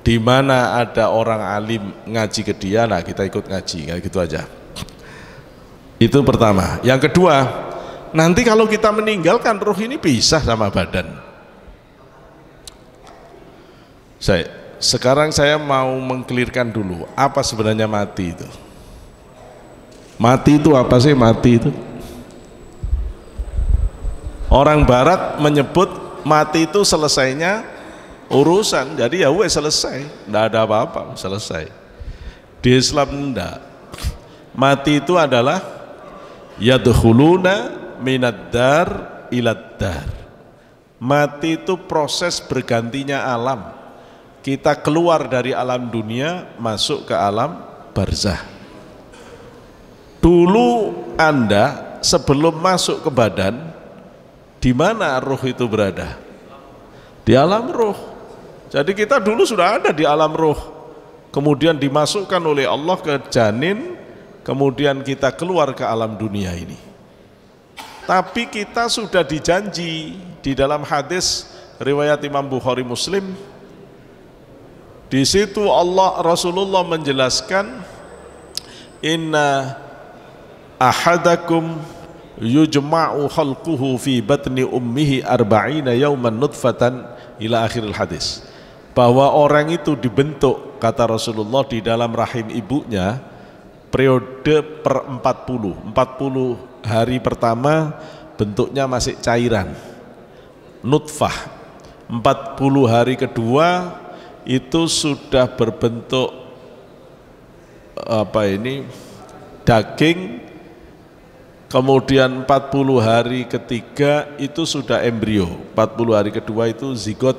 Di mana ada orang alim ngaji ke dia, nah kita ikut ngaji, kayak gitu aja. Itu pertama. Yang kedua, nanti kalau kita meninggalkan roh ini pisah sama badan. Sekarang saya mau mengklirkan dulu apa sebenarnya mati itu. Mati itu apa sih mati itu? Orang barat menyebut mati itu selesainya urusan, jadi ya wes selesai, tidak ada apa-apa, selesai. Di Islam enggak. Mati itu adalah yadkhuluna minad dar ilad dar. Mati itu proses bergantinya alam. Kita keluar dari alam dunia masuk ke alam barzah. Dulu Anda sebelum masuk ke badan, di mana ruh itu berada? Di alam ruh. Jadi kita dulu sudah ada di alam ruh. Kemudian dimasukkan oleh Allah ke janin, kemudian kita keluar ke alam dunia ini. Tapi kita sudah dijanji di dalam hadis riwayat Imam Bukhari Muslim. Di situ Rasulullah menjelaskan, inna ahadakum yujma'u khalquhu fi batni ummihi arba'ina yawman nutfatan ila akhiril hadis. Bahwa orang itu dibentuk, kata Rasulullah, di dalam rahim ibunya periode per 40 hari pertama bentuknya masih cairan, nutfah. 40 hari kedua itu sudah berbentuk daging. Kemudian 40 hari ketiga itu sudah embrio, 40 hari kedua itu zigot,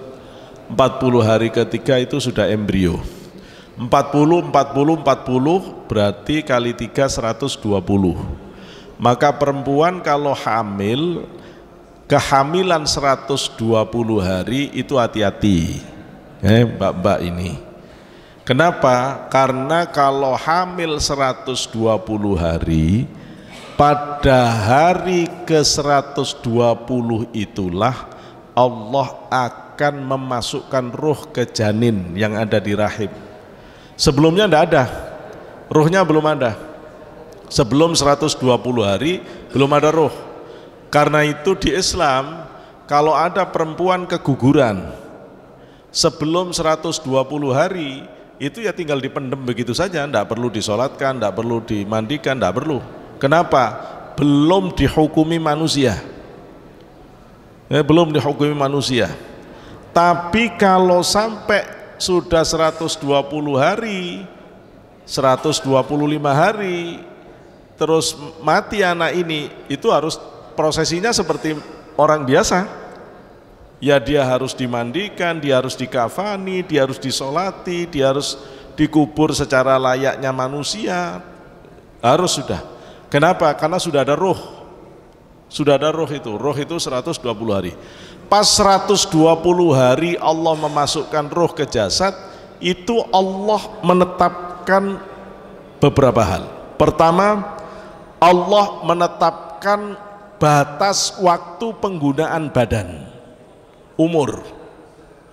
40 hari ketiga itu sudah embrio. 40 berarti kali 3 120. Maka perempuan kalau hamil, kehamilan 120 hari itu hati-hati, mbak-mbak ini. Kenapa? Karena kalau hamil 120 hari, pada hari ke-120 itulah Allah akan memasukkan ruh ke janin yang ada di rahim. Sebelumnya tidak ada, ruhnya belum ada. Sebelum 120 hari belum ada ruh. Karena itu di Islam kalau ada perempuan keguguran sebelum 120 hari itu ya tinggal dipendem begitu saja, tidak perlu disolatkan, tidak perlu dimandikan, tidak perlu. Kenapa? Belum dihukumi manusia. Belum dihukumi manusia. Tapi kalau sampai sudah 120 hari, 125 hari, terus mati anak ini, itu harus prosesinya seperti orang biasa. Ya dia harus dimandikan, dia harus dikafani, dia harus disolati, dia harus dikubur secara layaknya manusia. Harus sudah. Kenapa? Karena sudah ada ruh. Sudah ada ruh itu 120 hari. Pas 120 hari Allah memasukkan ruh ke jasad, itu Allah menetapkan beberapa hal. Pertama, Allah menetapkan batas waktu penggunaan badan, umur.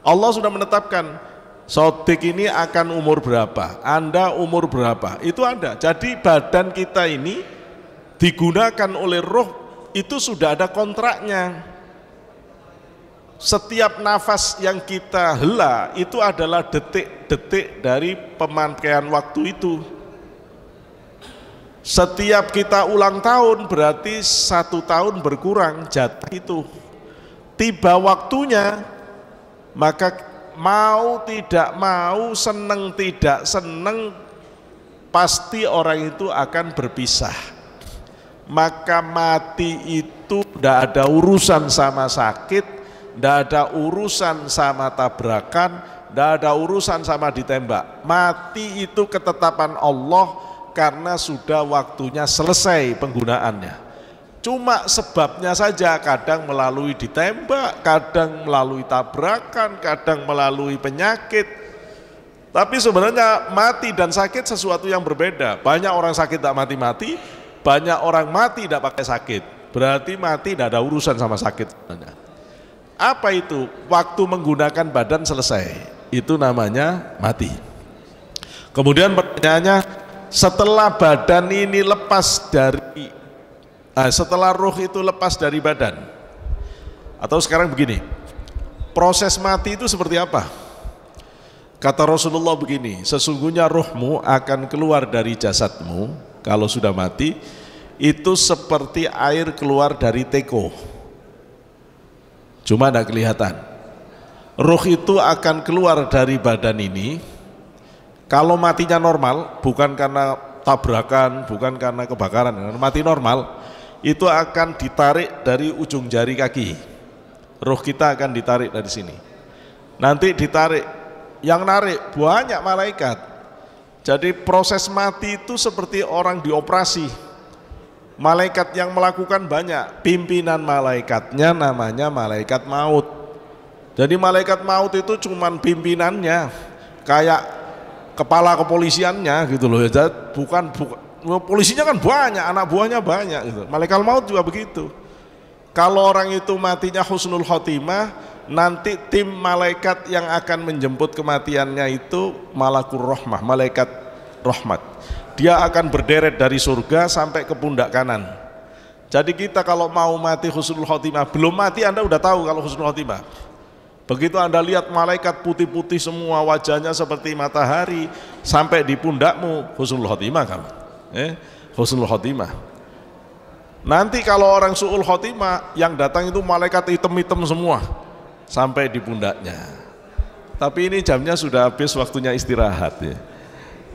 Allah sudah menetapkan Sodik ini akan umur berapa, Anda umur berapa, itu ada. Jadi badan kita ini digunakan oleh roh itu sudah ada kontraknya. Setiap nafas yang kita hela itu adalah detik-detik dari pemakaian waktu itu. Setiap kita ulang tahun berarti 1 tahun berkurang jatah itu. Tiba waktunya, maka mau tidak mau, seneng tidak seneng, pasti orang itu akan berpisah. Maka mati itu tidak ada urusan sama sakit, tidak ada urusan sama tabrakan, tidak ada urusan sama ditembak. Mati itu ketetapan Allah karena sudah waktunya selesai penggunaannya. Cuma sebabnya saja kadang melalui ditembak, kadang melalui tabrakan, kadang melalui penyakit. Tapi sebenarnya mati dan sakit sesuatu yang berbeda. Banyak orang sakit tak mati-mati, banyak orang mati tidak pakai sakit. Berarti mati tidak ada urusan sama sakit. Apa itu? Waktu menggunakan badan selesai. Itu namanya mati. Kemudian pertanyaannya, setelah badan ini lepas dari setelah ruh itu lepas dari badan, atau sekarang begini, proses mati itu seperti apa? Kata Rasulullah begini, sesungguhnya ruhmu akan keluar dari jasadmu kalau sudah mati, itu seperti air keluar dari teko, cuma tidak kelihatan. Ruh itu akan keluar dari badan ini, Kalau matinya normal, bukan karena tabrakan, bukan karena kebakaran, mati normal, itu akan ditarik dari ujung jari kaki. Roh kita akan ditarik dari sini. Nanti ditarik, yang narik banyak malaikat. Jadi proses mati itu seperti orang dioperasi. Malaikat yang melakukan banyak, pimpinan malaikatnya namanya malaikat maut. Jadi malaikat maut itu cuman pimpinannya, kayak kepala kepolisiannya gitu loh ya, bukan polisinya kan banyak, anak buahnya banyak gitu. Malaikat maut juga begitu. Kalau orang itu matinya husnul khotimah, nanti tim malaikat yang akan menjemput kematiannya itu malakur rahmah, malaikat rahmat. Dia akan berderet dari surga sampai ke pundak kanan. Jadi kita kalau mau mati husnul khotimah, belum mati Anda udah tahu kalau husnul khotimah. Begitu Anda lihat malaikat putih-putih semua, wajahnya seperti matahari, sampai di pundakmu, husnul khotimah kamu. Husnul khotimah. Nanti kalau orang su'ul khotimah, yang datang itu malaikat hitam-hitam semua, sampai di pundaknya. Tapi ini jamnya sudah habis, waktunya istirahat ya.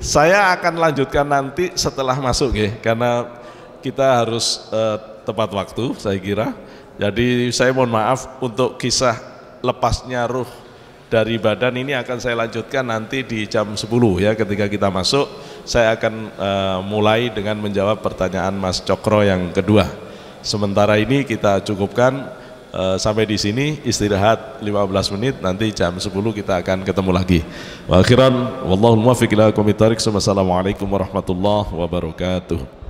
Saya akan lanjutkan nanti setelah masuk ya, karena kita harus tepat waktu saya kira. Jadi saya mohon maaf untuk kisah lepasnya ruh dari badan ini akan saya lanjutkan nanti di jam 10 ya, ketika kita masuk saya akan mulai dengan menjawab pertanyaan Mas Cokro yang kedua. Sementara ini kita cukupkan sampai di sini, istirahat 15 menit, nanti jam 10 kita akan ketemu lagi. Wa akhiran wallahul muwaffiq ila aqwamit thoriq. Wassalamualaikum warahmatullahi wabarakatuh.